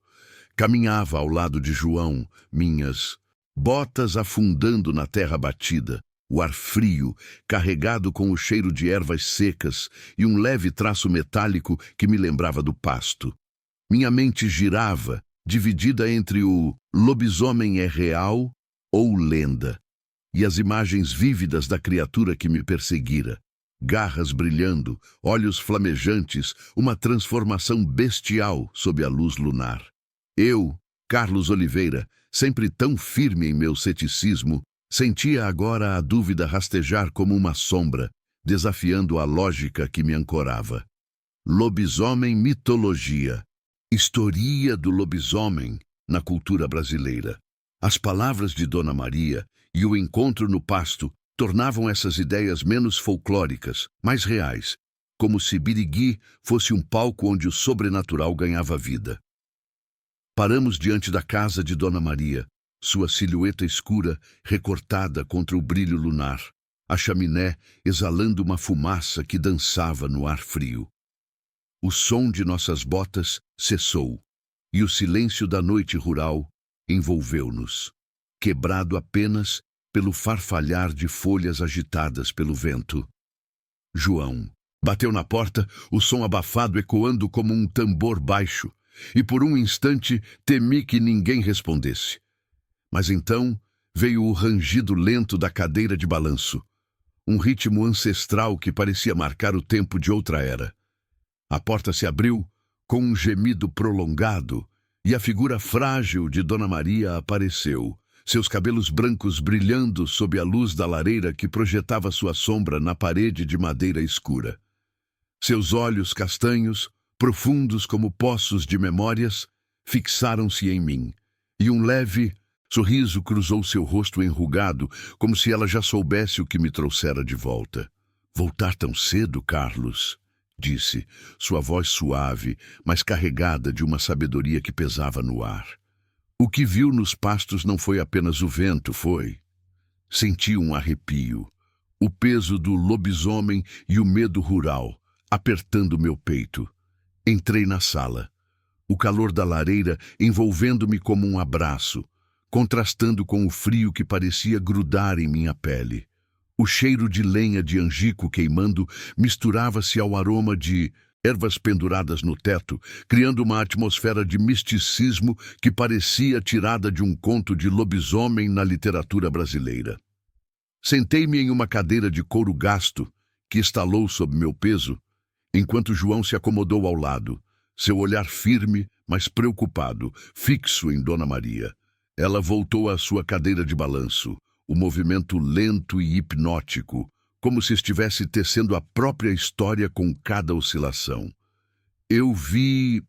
Speaker 1: Caminhava ao lado de João, minhas botas afundando na terra batida, o ar frio, carregado com o cheiro de ervas secas e um leve traço metálico que me lembrava do pasto. Minha mente girava, dividida entre o lobisomem é real ou lenda, e as imagens vívidas da criatura que me perseguira. Garras brilhando, olhos flamejantes, uma transformação bestial sob a luz lunar. Eu, Carlos Oliveira, sempre tão firme em meu ceticismo, sentia agora a dúvida rastejar como uma sombra, desafiando a lógica que me ancorava. Lobisomem mitologia. Historia do lobisomem na cultura brasileira. As palavras de Dona Maria e o encontro no pasto tornavam essas ideias menos folclóricas, mais reais, como se Birigui fosse um palco onde o sobrenatural ganhava vida. Paramos diante da casa de Dona Maria, sua silhueta escura recortada contra o brilho lunar, a chaminé exalando uma fumaça que dançava no ar frio. O som de nossas botas cessou, e o silêncio da noite rural envolveu-nos, quebrado apenas pelo farfalhar de folhas agitadas pelo vento. João bateu na porta, o som abafado ecoando como um tambor baixo, e por um instante temi que ninguém respondesse. Mas então veio o rangido lento da cadeira de balanço, um ritmo ancestral que parecia marcar o tempo de outra era. A porta se abriu com um gemido prolongado e a figura frágil de Dona Maria apareceu, seus cabelos brancos brilhando sob a luz da lareira que projetava sua sombra na parede de madeira escura. Seus olhos castanhos, profundos como poços de memórias, fixaram-se em mim, e um leve sorriso cruzou seu rosto enrugado, como se ela já soubesse o que me trouxera de volta. "Voltar tão cedo, Carlos?", disse, sua voz suave, mas carregada de uma sabedoria que pesava no ar. O que viu nos pastos não foi apenas o vento, foi. Senti um arrepio, o peso do lobisomem e o medo rural, apertando meu peito. Entrei na sala, o calor da lareira envolvendo-me como um abraço, contrastando com o frio que parecia grudar em minha pele. O cheiro de lenha de angico queimando misturava-se ao aroma de ervas penduradas no teto, criando uma atmosfera de misticismo que parecia tirada de um conto de lobisomem na literatura brasileira. Sentei-me em uma cadeira de couro gasto, que estalou sob meu peso, enquanto João se acomodou ao lado, seu olhar firme, mas preocupado, fixo em Dona Maria. Ela voltou à sua cadeira de balanço, o movimento lento e hipnótico, como se estivesse tecendo a própria história com cada oscilação. Eu vi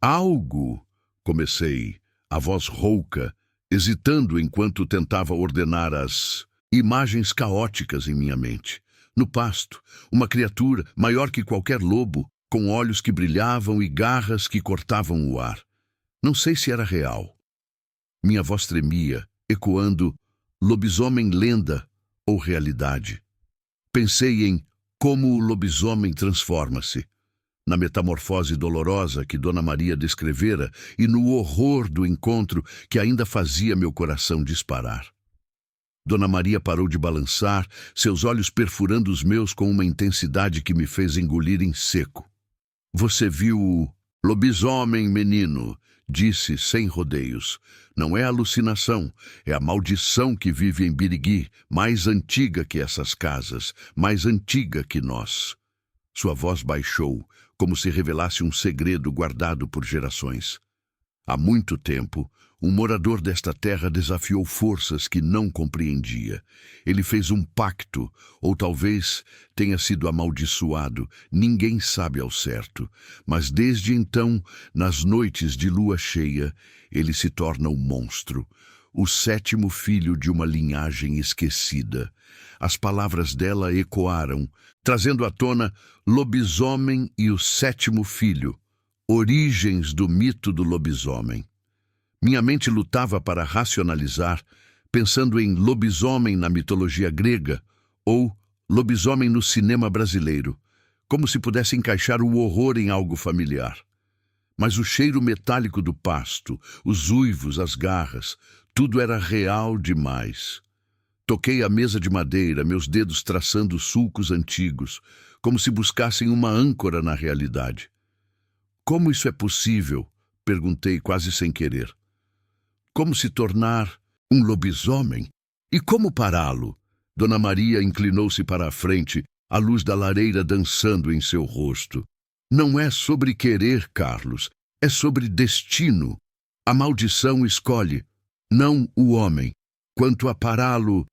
Speaker 1: algo, comecei, a voz rouca, hesitando enquanto tentava ordenar as imagens caóticas em minha mente. No pasto, uma criatura maior que qualquer lobo, com olhos que brilhavam e garras que cortavam o ar. Não sei se era real. Minha voz tremia, ecoando lobisomem lenda ou realidade. Pensei em como o lobisomem transforma-se, na metamorfose dolorosa que Dona Maria descrevera e no horror do encontro que ainda fazia meu coração disparar. Dona Maria parou de balançar, seus olhos perfurando os meus com uma intensidade que me fez engolir em seco. Você viu o lobisomem, menino, disse sem rodeios. Não é alucinação, é a maldição que vive em Birigui, mais antiga que essas casas, mais antiga que nós. Sua voz baixou, como se revelasse um segredo guardado por gerações. Há muito tempo, um morador desta terra desafiou forças que não compreendia. Ele fez um pacto, ou talvez tenha sido amaldiçoado, ninguém sabe ao certo. Mas desde então, nas noites de lua cheia, ele se torna um monstro, o sétimo filho de uma linhagem esquecida. As palavras dela ecoaram, trazendo à tona lobisomem e o sétimo filho, origens do mito do lobisomem. Minha mente lutava para racionalizar, pensando em lobisomem na mitologia grega ou lobisomem no cinema brasileiro, como se pudesse encaixar o horror em algo familiar. Mas o cheiro metálico do pasto, os uivos, as garras, tudo era real demais. Toquei a mesa de madeira, meus dedos traçando sulcos antigos, como se buscassem uma âncora na realidade. Como isso é possível? Perguntei quase sem querer. Como se tornar um lobisomem? E como pará-lo? Dona Maria inclinou-se para a frente, a luz da lareira dançando em seu rosto. Não é sobre querer, Carlos, é sobre destino. A maldição escolhe, não o homem. Quanto a pará-lo...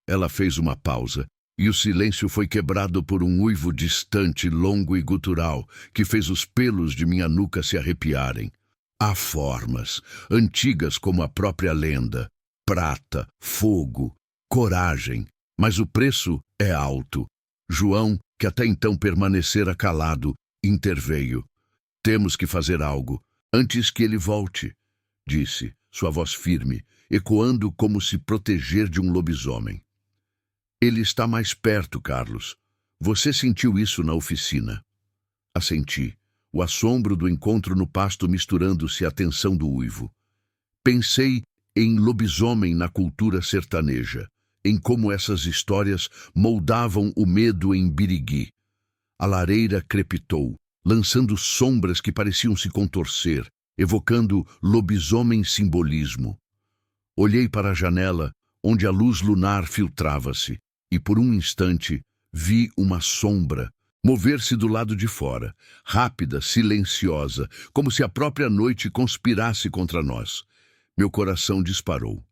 Speaker 1: Ela fez uma pausa, e o silêncio foi quebrado por um uivo distante, longo e gutural, que fez os pelos de minha nuca se arrepiarem. Há formas, antigas como a própria lenda, prata, fogo, coragem, mas o preço é alto. João, que até então permanecera calado, interveio. Temos que fazer algo, antes que ele volte, disse, sua voz firme, ecoando como se proteger de um lobisomem. Ele está mais perto, Carlos. Você sentiu isso na oficina. Assenti, o assombro do encontro no pasto misturando-se à tensão do uivo. Pensei em lobisomem na cultura sertaneja, em como essas histórias moldavam o medo em Birigui. A lareira crepitou, lançando sombras que pareciam se contorcer, evocando lobisomem simbolismo. Olhei para a janela, onde a luz lunar filtrava-se, e por um instante vi uma sombra mover-se do lado de fora, rápida, silenciosa, como se a própria noite conspirasse contra nós. Meu coração disparou.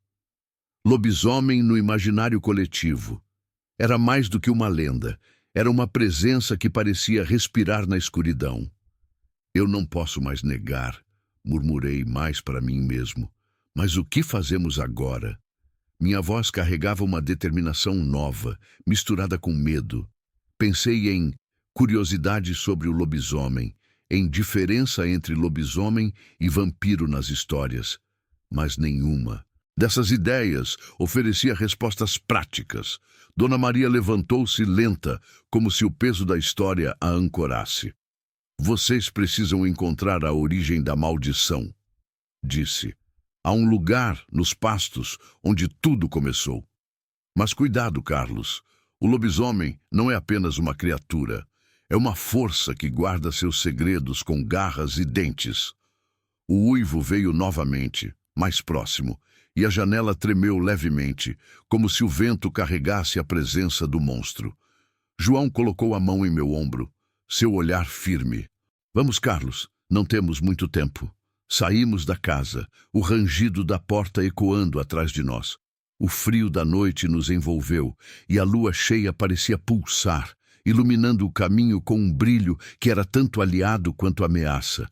Speaker 1: Lobisomem no imaginário coletivo. Era mais do que uma lenda, era uma presença que parecia respirar na escuridão. Eu não posso mais negar, murmurei mais para mim mesmo. Mas o que fazemos agora? Minha voz carregava uma determinação nova, misturada com medo. Pensei em curiosidade sobre o lobisomem, em diferença entre lobisomem e vampiro nas histórias. Mas nenhuma dessas ideias oferecia respostas práticas. Dona Maria levantou-se lenta, como se o peso da história a ancorasse. Vocês precisam encontrar a origem da maldição, disse. Há um lugar, nos pastos, onde tudo começou. Mas cuidado, Carlos. O lobisomem não é apenas uma criatura. É uma força que guarda seus segredos com garras e dentes. O uivo veio novamente, mais próximo, e a janela tremeu levemente, como se o vento carregasse a presença do monstro. João colocou a mão em meu ombro, seu olhar firme. Vamos, Carlos, não temos muito tempo. Saímos da casa, o rangido da porta ecoando atrás de nós. O frio da noite nos envolveu e a lua cheia parecia pulsar, iluminando o caminho com um brilho que era tanto aliado quanto ameaça.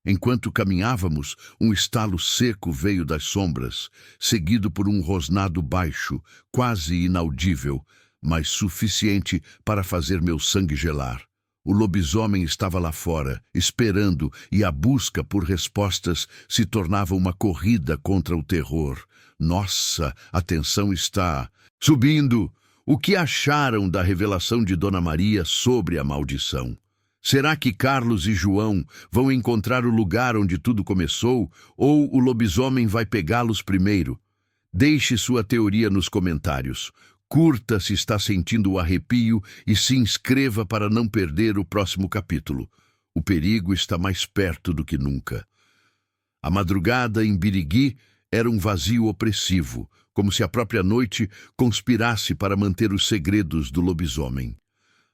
Speaker 1: Enquanto caminhávamos, um estalo seco veio das sombras, seguido por um rosnado baixo, quase inaudível, mas suficiente para fazer meu sangue gelar. O lobisomem estava lá fora, esperando, e a busca por respostas se tornava uma corrida contra o terror. Nossa, a tensão está subindo! O que acharam da revelação de Dona Maria sobre a maldição? Será que Carlos e João vão encontrar o lugar onde tudo começou, ou o lobisomem vai pegá-los primeiro? Deixe sua teoria nos comentários. Curta se está sentindo o arrepio e se inscreva para não perder o próximo capítulo. O perigo está mais perto do que nunca. A madrugada em Birigui era um vazio opressivo, como se a própria noite conspirasse para manter os segredos do lobisomem.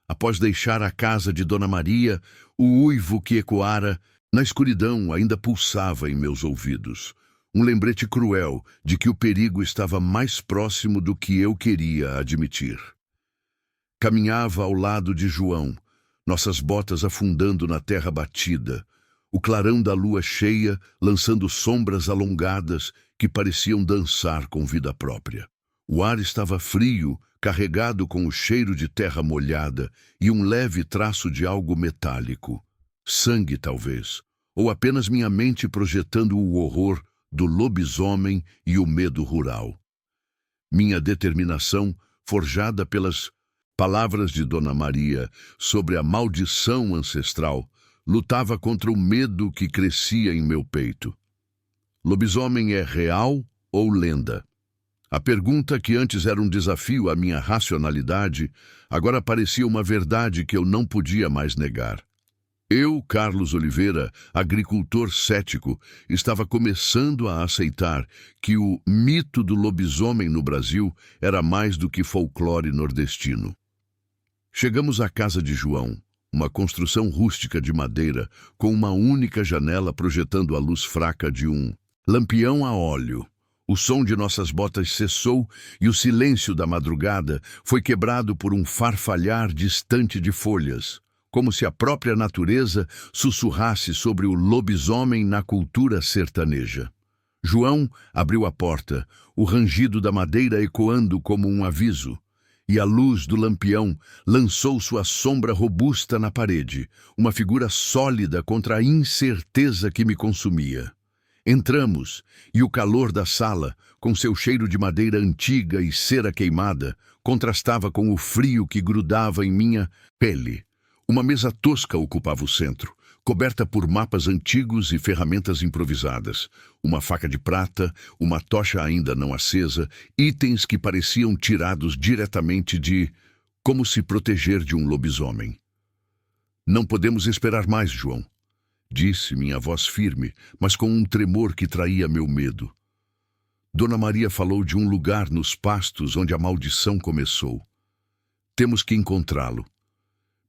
Speaker 1: Após deixar a casa de Dona Maria, o uivo que ecoara na escuridão ainda pulsava em meus ouvidos. Um lembrete cruel de que o perigo estava mais próximo do que eu queria admitir. Caminhava ao lado de João, nossas botas afundando na terra batida, o clarão da lua cheia lançando sombras alongadas que pareciam dançar com vida própria. O ar estava frio, carregado com o cheiro de terra molhada e um leve traço de algo metálico. Sangue, talvez, ou apenas minha mente projetando o horror do lobisomem e o medo rural. Minha determinação, forjada pelas palavras de Dona Maria sobre a maldição ancestral, lutava contra o medo que crescia em meu peito. Lobisomem é real ou lenda? A pergunta que antes era um desafio à minha racionalidade, agora parecia uma verdade que eu não podia mais negar. Eu, Carlos Oliveira, agricultor cético, estava começando a aceitar que o mito do lobisomem no Brasil era mais do que folclore nordestino. Chegamos à casa de João, uma construção rústica de madeira, com uma única janela projetando a luz fraca de um lampião a óleo. O som de nossas botas cessou e o silêncio da madrugada foi quebrado por um farfalhar distante de folhas, como se a própria natureza sussurrasse sobre o lobisomem na cultura sertaneja. João abriu a porta, o rangido da madeira ecoando como um aviso, e a luz do lampião lançou sua sombra robusta na parede, uma figura sólida contra a incerteza que me consumia. Entramos, e o calor da sala, com seu cheiro de madeira antiga e cera queimada, contrastava com o frio que grudava em minha pele. Uma mesa tosca ocupava o centro, coberta por mapas antigos e ferramentas improvisadas. Uma faca de prata, uma tocha ainda não acesa, itens que pareciam tirados diretamente de como se proteger de um lobisomem. Não podemos esperar mais, João, disse minha voz firme, mas com um tremor que traía meu medo. Dona Maria falou de um lugar nos pastos onde a maldição começou. Temos que encontrá-lo.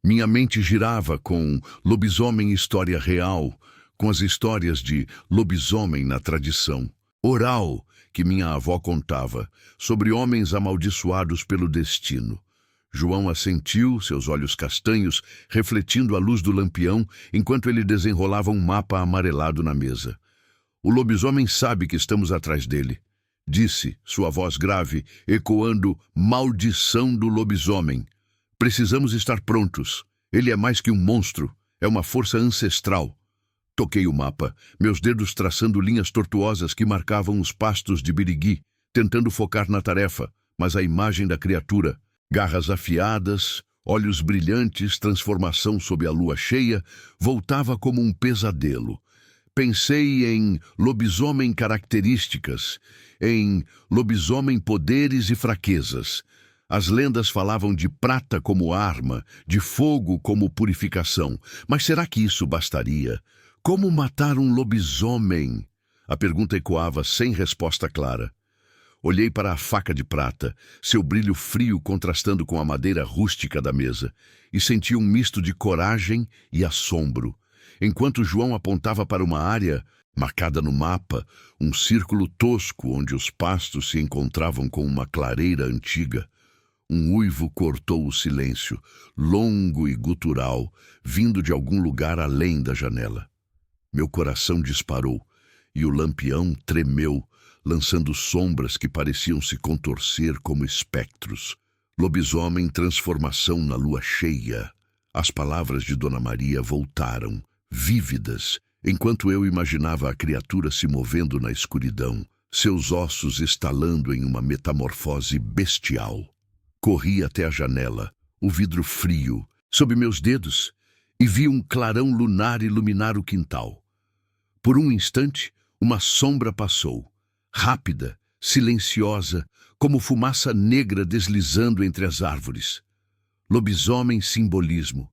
Speaker 1: Minha mente girava com lobisomem história real, com as histórias de lobisomem na tradição oral que minha avó contava, sobre homens amaldiçoados pelo destino. João assentiu, seus olhos castanhos refletindo a luz do lampião, enquanto ele desenrolava um mapa amarelado na mesa. O lobisomem sabe que estamos atrás dele, disse, sua voz grave, ecoando maldição do lobisomem. Precisamos estar prontos. Ele é mais que um monstro, é uma força ancestral. Toquei o mapa, meus dedos traçando linhas tortuosas que marcavam os pastos de Birigui, tentando focar na tarefa, mas a imagem da criatura, garras afiadas, olhos brilhantes, transformação sob a lua cheia, voltava como um pesadelo. Pensei em lobisomem características, em lobisomem poderes e fraquezas, As lendas falavam de prata como arma, de fogo como purificação. Mas será que isso bastaria? Como matar um lobisomem? A pergunta ecoava sem resposta clara. Olhei para a faca de prata, seu brilho frio contrastando com a madeira rústica da mesa, e senti um misto de coragem e assombro. Enquanto João apontava para uma área marcada no mapa, um círculo tosco onde os pastos se encontravam com uma clareira antiga. Um uivo cortou o silêncio, longo e gutural, vindo de algum lugar além da janela. Meu coração disparou, e o lampião tremeu, lançando sombras que pareciam se contorcer como espectros. Lobisomem, transformação na lua cheia. As palavras de Dona Maria voltaram, vívidas, enquanto eu imaginava a criatura se movendo na escuridão, seus ossos estalando em uma metamorfose bestial. Corri até a janela, o vidro frio, sob meus dedos, e vi um clarão lunar iluminar o quintal. Por um instante, uma sombra passou, rápida, silenciosa, como fumaça negra deslizando entre as árvores. Lobisomem simbolismo.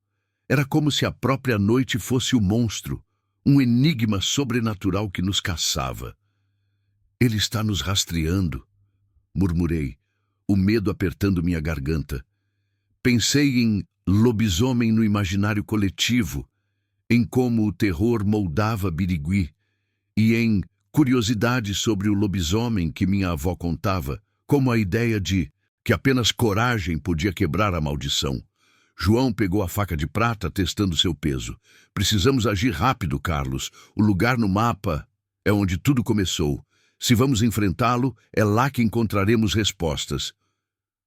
Speaker 1: Era como se a própria noite fosse o monstro, um enigma sobrenatural que nos caçava. Ele está nos rastreando, murmurei, o medo apertando minha garganta. Pensei em lobisomem no imaginário coletivo, em como o terror moldava Birigui, e em curiosidade sobre o lobisomem que minha avó contava, como a ideia de que apenas coragem podia quebrar a maldição. João pegou a faca de prata, testando seu peso. Precisamos agir rápido, Carlos. O lugar no mapa é onde tudo começou. Se vamos enfrentá-lo, é lá que encontraremos respostas.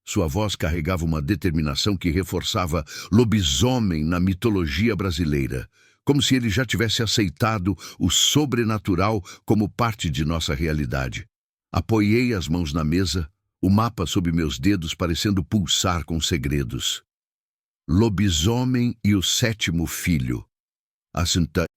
Speaker 1: Sua voz carregava uma determinação que reforçava lobisomem na mitologia brasileira, como se ele já tivesse aceitado o sobrenatural como parte de nossa realidade. Apoiei as mãos na mesa, o mapa sob meus dedos parecendo pulsar com segredos. Lobisomem e o sétimo filho. A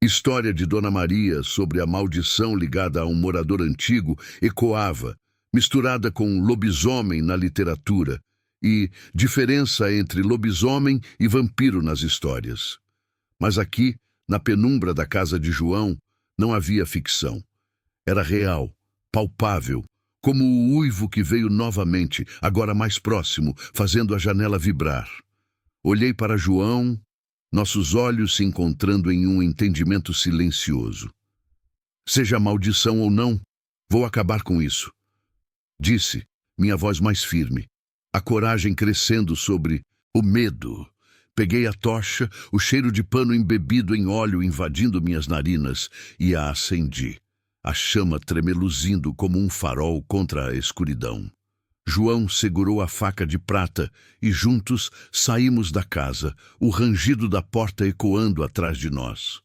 Speaker 1: história de Dona Maria sobre a maldição ligada a um morador antigo ecoava, misturada com lobisomem na literatura e diferença entre lobisomem e vampiro nas histórias. Mas aqui, na penumbra da casa de João, não havia ficção. Era real, palpável, como o uivo que veio novamente, agora mais próximo, fazendo a janela vibrar. Olhei para João, nossos olhos se encontrando em um entendimento silencioso. Seja maldição ou não, vou acabar com isso, disse, minha voz mais firme, a coragem crescendo sobre o medo. Peguei a tocha, o cheiro de pano embebido em óleo invadindo minhas narinas, e a acendi, a chama tremeluzindo como um farol contra a escuridão. João segurou a faca de prata e juntos saímos da casa, o rangido da porta ecoando atrás de nós.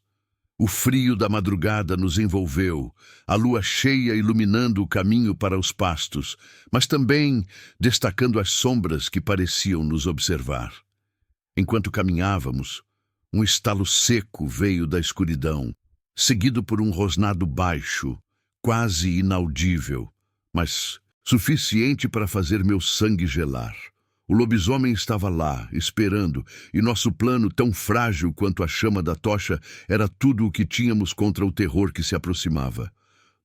Speaker 1: O frio da madrugada nos envolveu, a lua cheia iluminando o caminho para os pastos, mas também destacando as sombras que pareciam nos observar. Enquanto caminhávamos, um estalo seco veio da escuridão, seguido por um rosnado baixo, quase inaudível, mas suficiente para fazer meu sangue gelar. O lobisomem estava lá, esperando, e nosso plano, tão frágil quanto a chama da tocha, era tudo o que tínhamos contra o terror que se aproximava.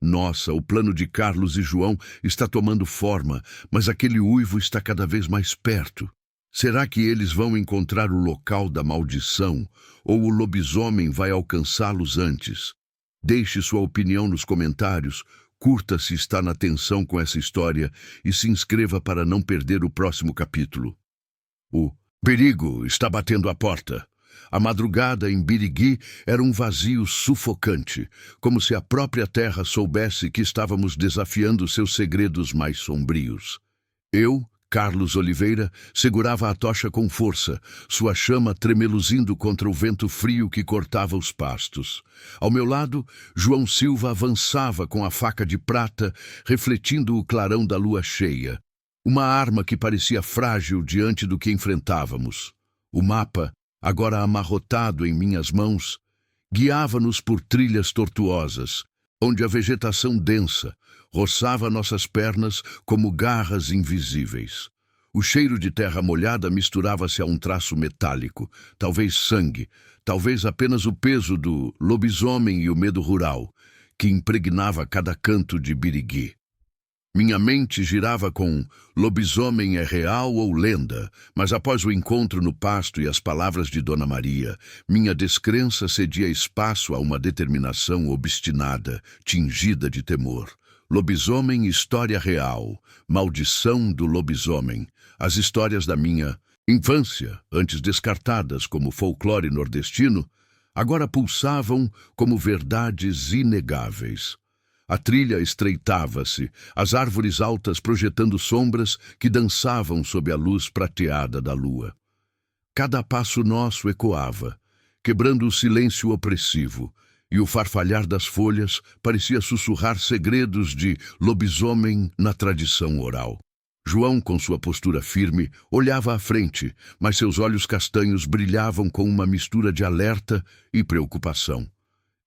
Speaker 1: Nossa, o plano de Carlos e João está tomando forma, mas aquele uivo está cada vez mais perto. Será que eles vão encontrar o local da maldição, ou o lobisomem vai alcançá-los antes? Deixe sua opinião nos comentários, curta se está na tensão com essa história e se inscreva para não perder o próximo capítulo. O perigo está batendo à porta. A madrugada em Birigui era um vazio sufocante, como se a própria terra soubesse que estávamos desafiando seus segredos mais sombrios. Eu, Carlos Oliveira, segurava a tocha com força, sua chama tremeluzindo contra o vento frio que cortava os pastos. Ao meu lado, João Silva avançava com a faca de prata, refletindo o clarão da lua cheia. Uma arma que parecia frágil diante do que enfrentávamos. O mapa, agora amarrotado em minhas mãos, guiava-nos por trilhas tortuosas, onde a vegetação densa roçava nossas pernas como garras invisíveis. O cheiro de terra molhada misturava-se a um traço metálico, talvez sangue, talvez apenas o peso do lobisomem e o medo rural, que impregnava cada canto de Birigui. Minha mente girava com lobisomem é real ou lenda, mas após o encontro no pasto e as palavras de Dona Maria, minha descrença cedia espaço a uma determinação obstinada, tingida de temor. Lobisomem, história real, maldição do lobisomem, as histórias da minha infância, antes descartadas como folclore nordestino, agora pulsavam como verdades inegáveis. A trilha estreitava-se, as árvores altas projetando sombras que dançavam sob a luz prateada da lua. Cada passo nosso ecoava, quebrando o silêncio opressivo, e o farfalhar das folhas parecia sussurrar segredos de lobisomem na tradição oral. João, com sua postura firme, olhava à frente, mas seus olhos castanhos brilhavam com uma mistura de alerta e preocupação.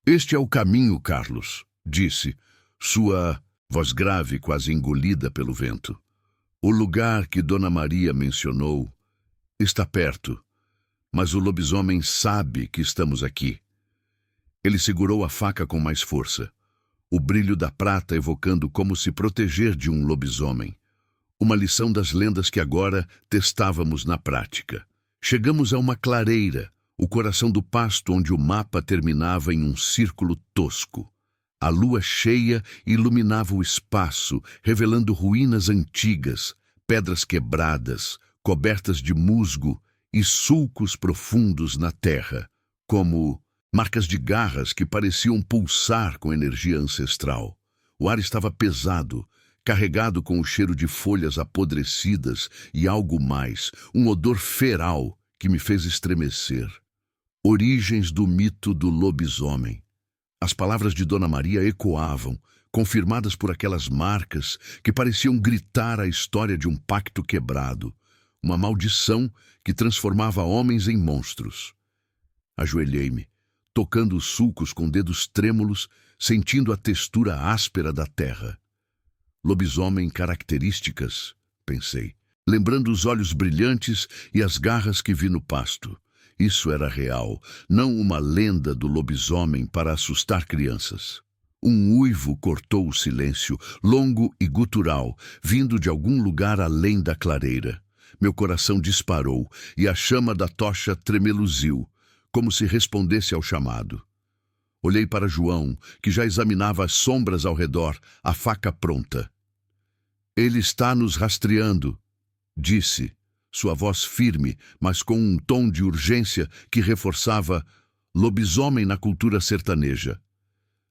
Speaker 1: "Este é o caminho, Carlos", disse, sua voz grave quase engolida pelo vento. "O lugar que Dona Maria mencionou está perto, mas o lobisomem sabe que estamos aqui." Ele segurou a faca com mais força, o brilho da prata evocando como se proteger de um lobisomem. Uma lição das lendas que agora testávamos na prática. Chegamos a uma clareira, o coração do pasto onde o mapa terminava em um círculo tosco. A lua cheia iluminava o espaço, revelando ruínas antigas, pedras quebradas, cobertas de musgo e sulcos profundos na terra, como marcas de garras que pareciam pulsar com energia ancestral. O ar estava pesado, carregado com o cheiro de folhas apodrecidas e algo mais, um odor feral que me fez estremecer. Origens do mito do lobisomem. As palavras de Dona Maria ecoavam, confirmadas por aquelas marcas que pareciam gritar a história de um pacto quebrado, uma maldição que transformava homens em monstros. Ajoelhei-me, tocando os sulcos com dedos trêmulos, sentindo a textura áspera da terra. Lobisomem características, pensei, lembrando os olhos brilhantes e as garras que vi no pasto. Isso era real, não uma lenda do lobisomem para assustar crianças. Um uivo cortou o silêncio, longo e gutural, vindo de algum lugar além da clareira. Meu coração disparou e a chama da tocha tremeluziu, como se respondesse ao chamado. Olhei para João, que já examinava as sombras ao redor, a faca pronta. "Ele está nos rastreando", disse, sua voz firme, mas com um tom de urgência que reforçava lobisomem na cultura sertaneja.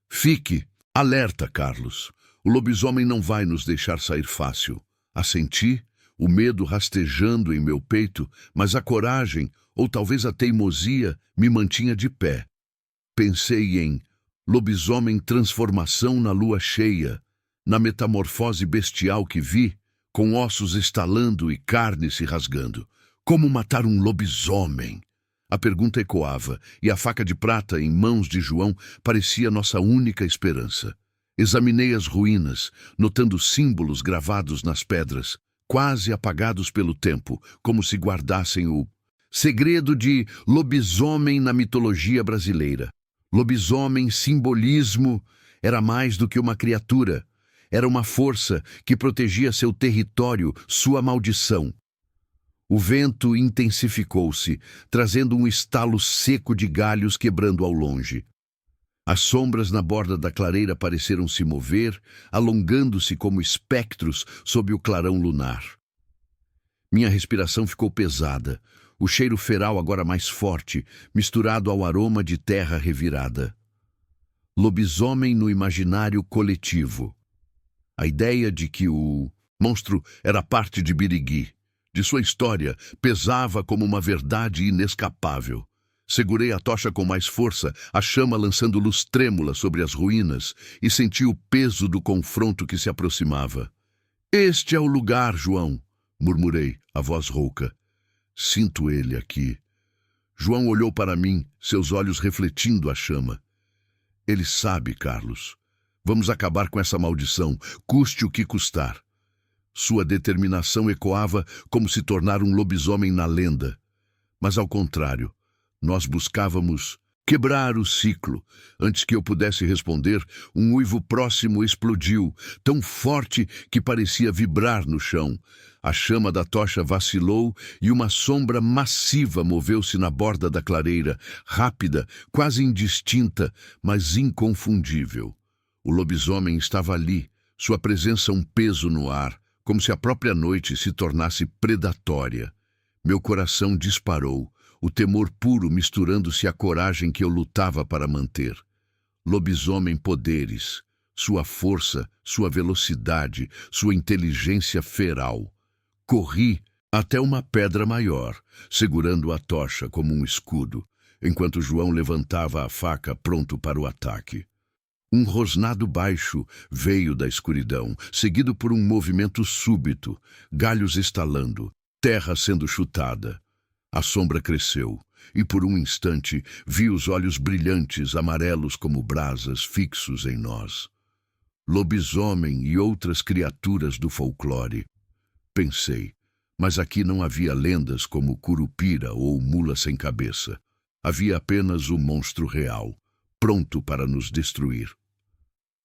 Speaker 1: "Fique alerta, Carlos. O lobisomem não vai nos deixar sair fácil." Assenti, o medo rastejando em meu peito, mas a coragem, ou talvez a teimosia, me mantinha de pé. Pensei em lobisomem transformação na lua cheia, na metamorfose bestial que vi, com ossos estalando e carne se rasgando. Como matar um lobisomem? A pergunta ecoava, e a faca de prata em mãos de João parecia nossa única esperança. Examinei as ruínas, notando símbolos gravados nas pedras, quase apagados pelo tempo, como se guardassem o segredo de lobisomem na mitologia brasileira. Lobisomem, simbolismo, era mais do que uma criatura. Era uma força que protegia seu território, sua maldição. O vento intensificou-se, trazendo um estalo seco de galhos quebrando ao longe. As sombras na borda da clareira pareceram se mover, alongando-se como espectros sob o clarão lunar. Minha respiração ficou pesada, o cheiro feral agora mais forte, misturado ao aroma de terra revirada. Lobisomem no imaginário coletivo. A ideia de que o monstro era parte de Birigui, de sua história, pesava como uma verdade inescapável. Segurei a tocha com mais força, a chama lançando luz trêmula sobre as ruínas, e senti o peso do confronto que se aproximava. "Este é o lugar, João", murmurei, a voz rouca. "Sinto ele aqui." João olhou para mim, seus olhos refletindo a chama. "Ele sabe, Carlos. Vamos acabar com essa maldição, custe o que custar." Sua determinação ecoava como se tornar um lobisomem na lenda. Mas, ao contrário, nós buscávamos quebrar o ciclo. Antes que eu pudesse responder, um uivo próximo explodiu, tão forte que parecia vibrar no chão. A chama da tocha vacilou e uma sombra massiva moveu-se na borda da clareira, rápida, quase indistinta, mas inconfundível. O lobisomem estava ali, sua presença um peso no ar, como se a própria noite se tornasse predatória. Meu coração disparou, o temor puro misturando-se à coragem que eu lutava para manter. Lobisomem poderes, sua força, sua velocidade, sua inteligência feral. Corri até uma pedra maior, segurando a tocha como um escudo, enquanto João levantava a faca pronto para o ataque. Um rosnado baixo veio da escuridão, seguido por um movimento súbito, galhos estalando, terra sendo chutada. A sombra cresceu, e por um instante vi os olhos brilhantes, amarelos como brasas, fixos em nós. Lobisomem e outras criaturas do folclore. Pensei, mas aqui não havia lendas como Curupira ou Mula Sem Cabeça. Havia apenas o monstro real, pronto para nos destruir.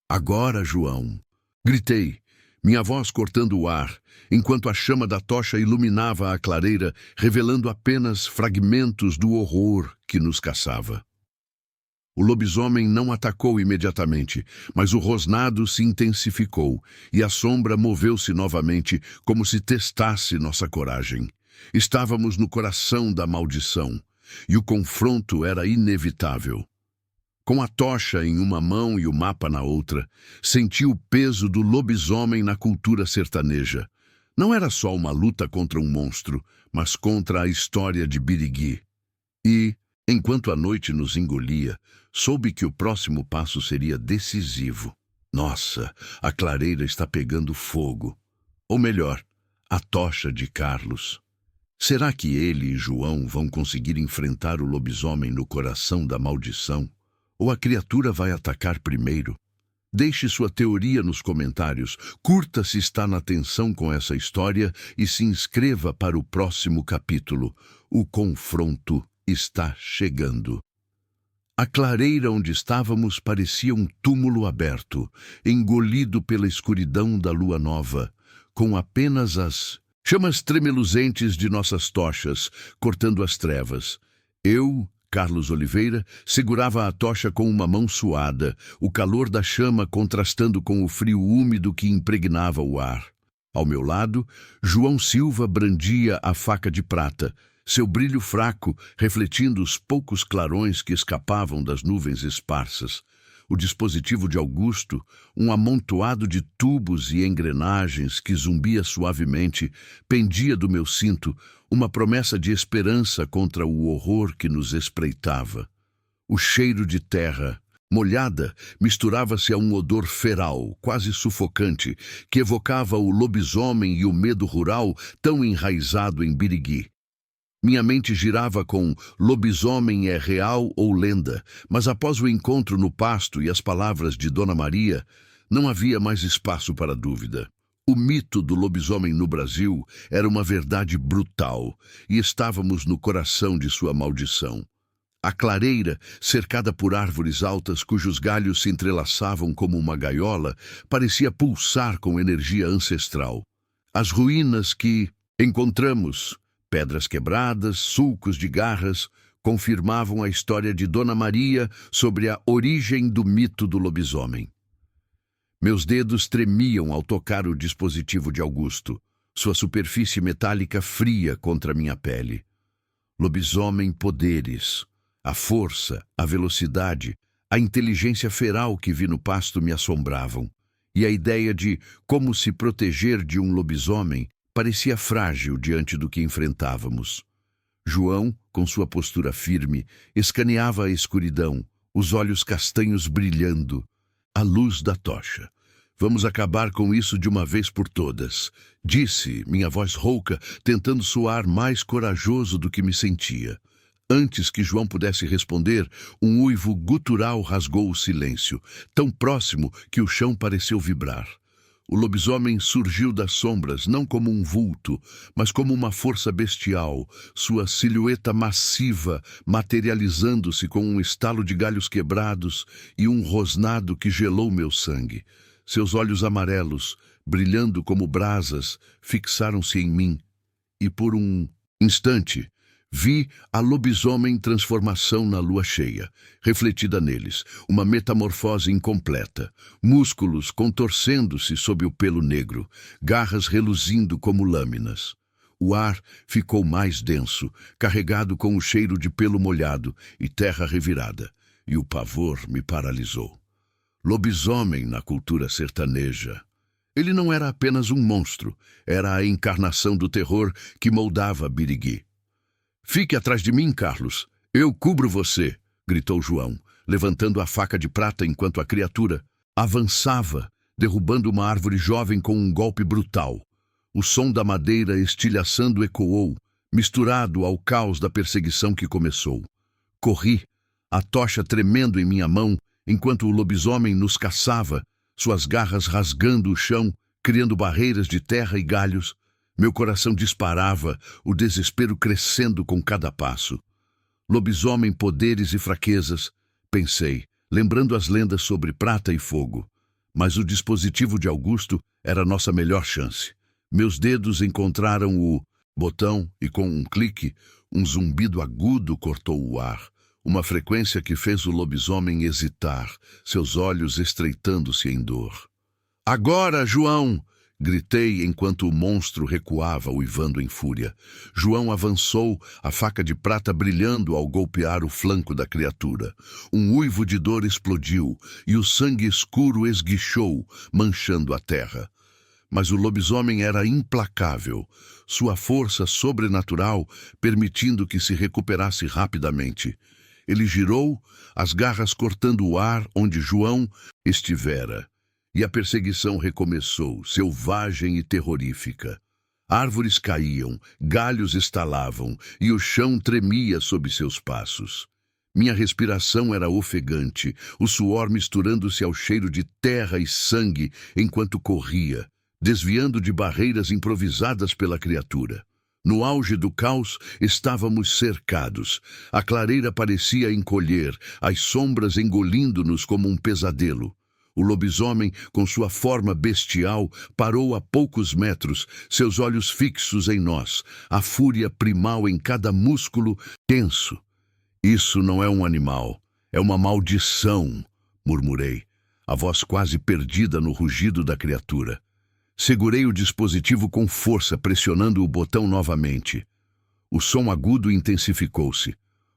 Speaker 1: Agora, João! Gritei, minha voz cortando o ar, enquanto a chama da tocha iluminava a clareira, revelando apenas fragmentos do horror que nos caçava. O lobisomem não atacou imediatamente, mas o rosnado se intensificou e a sombra moveu-se novamente, como se testasse nossa coragem. Estávamos no coração da maldição, e o confronto era inevitável. Com a tocha em uma mão e o mapa na outra, senti o peso do lobisomem na cultura sertaneja. Não era só uma luta contra um monstro, mas contra a história de Birigui. E, enquanto a noite nos engolia, soube que o próximo passo seria decisivo. Nossa, a clareira está pegando fogo. Ou melhor, a tocha de Carlos. Será que ele e João vão conseguir enfrentar o lobisomem no coração da maldição? Ou a criatura vai atacar primeiro? Deixe sua teoria nos comentários, curta se está na tensão com essa história e se inscreva para o próximo capítulo. O confronto está chegando. A clareira onde estávamos parecia um túmulo aberto, engolido pela escuridão da lua nova, com apenas as chamas tremeluzentes de nossas tochas, cortando as trevas. Eu, Carlos Oliveira, segurava a tocha com uma mão suada, o calor da chama contrastando com o frio úmido que impregnava o ar. Ao meu lado, João Silva brandia a faca de prata, seu brilho fraco refletindo os poucos clarões que escapavam das nuvens esparsas. O dispositivo de Augusto, um amontoado de tubos e engrenagens que zumbia suavemente, pendia do meu cinto, uma promessa de esperança contra o horror que nos espreitava. O cheiro de terra molhada misturava-se a um odor feral, quase sufocante, que evocava o lobisomem e o medo rural tão enraizado em Birigui. Minha mente girava com lobisomem é real ou lenda, mas após o encontro no pasto e as palavras de Dona Maria, não havia mais espaço para dúvida. O mito do lobisomem no Brasil era uma verdade brutal e estávamos no coração de sua maldição. A clareira, cercada por árvores altas cujos galhos se entrelaçavam como uma gaiola, parecia pulsar com energia ancestral. As ruínas que encontramos, pedras quebradas, sulcos de garras, confirmavam a história de Dona Maria sobre a origem do mito do lobisomem. Meus dedos tremiam ao tocar o dispositivo de Augusto, sua superfície metálica fria contra minha pele. Lobisomem poderes, a força, a velocidade, a inteligência feral que vi no pasto me assombravam, e a ideia de como se proteger de um lobisomem parecia frágil diante do que enfrentávamos. João, com sua postura firme, escaneava a escuridão, os olhos castanhos brilhando, a luz da tocha. Vamos acabar com isso de uma vez por todas, disse, minha voz rouca, tentando soar mais corajoso do que me sentia. Antes que João pudesse responder, um uivo gutural rasgou o silêncio, tão próximo que o chão pareceu vibrar. O lobisomem surgiu das sombras, não como um vulto, mas como uma força bestial, sua silhueta massiva materializando-se com um estalo de galhos quebrados e um rosnado que gelou meu sangue. Seus olhos amarelos, brilhando como brasas, fixaram-se em mim, e por um instante vi a lobisomem em transformação na lua cheia, refletida neles, uma metamorfose incompleta, músculos contorcendo-se sob o pelo negro, garras reluzindo como lâminas. O ar ficou mais denso, carregado com o cheiro de pelo molhado e terra revirada, e o pavor me paralisou. Lobisomem na cultura sertaneja. Ele não era apenas um monstro, era a encarnação do terror que moldava Birigui. "Fique atrás de mim, Carlos. Eu cubro você", gritou João, levantando a faca de prata enquanto a criatura avançava, derrubando uma árvore jovem com um golpe brutal. O som da madeira estilhaçando ecoou, misturado ao caos da perseguição que começou. Corri, a tocha tremendo em minha mão, enquanto o lobisomem nos caçava, suas garras rasgando o chão, criando barreiras de terra e galhos. Meu coração disparava, o desespero crescendo com cada passo. Lobisomem, poderes e fraquezas, pensei, lembrando as lendas sobre prata e fogo. Mas o dispositivo de Augusto era nossa melhor chance. Meus dedos encontraram o botão e, com um clique, um zumbido agudo cortou o ar. Uma frequência que fez o lobisomem hesitar, seus olhos estreitando-se em dor. "Agora, João!" gritei enquanto o monstro recuava, uivando em fúria. João avançou, a faca de prata brilhando ao golpear o flanco da criatura. Um uivo de dor explodiu e o sangue escuro esguichou, manchando a terra. Mas o lobisomem era implacável, sua força sobrenatural permitindo que se recuperasse rapidamente. Ele girou, as garras cortando o ar onde João estivera. E a perseguição recomeçou, selvagem e terrorífica. Árvores caíam, galhos estalavam e o chão tremia sob seus passos. Minha respiração era ofegante, o suor misturando-se ao cheiro de terra e sangue enquanto corria, desviando de barreiras improvisadas pela criatura. No auge do caos, estávamos cercados. A clareira parecia encolher, as sombras engolindo-nos como um pesadelo. O lobisomem, com sua forma bestial, parou a poucos metros, seus olhos fixos em nós, a fúria primal em cada músculo tenso. "Isso não é um animal, é uma maldição", murmurei, a voz quase perdida no rugido da criatura. Segurei o dispositivo com força, pressionando o botão novamente. O som agudo intensificou-se,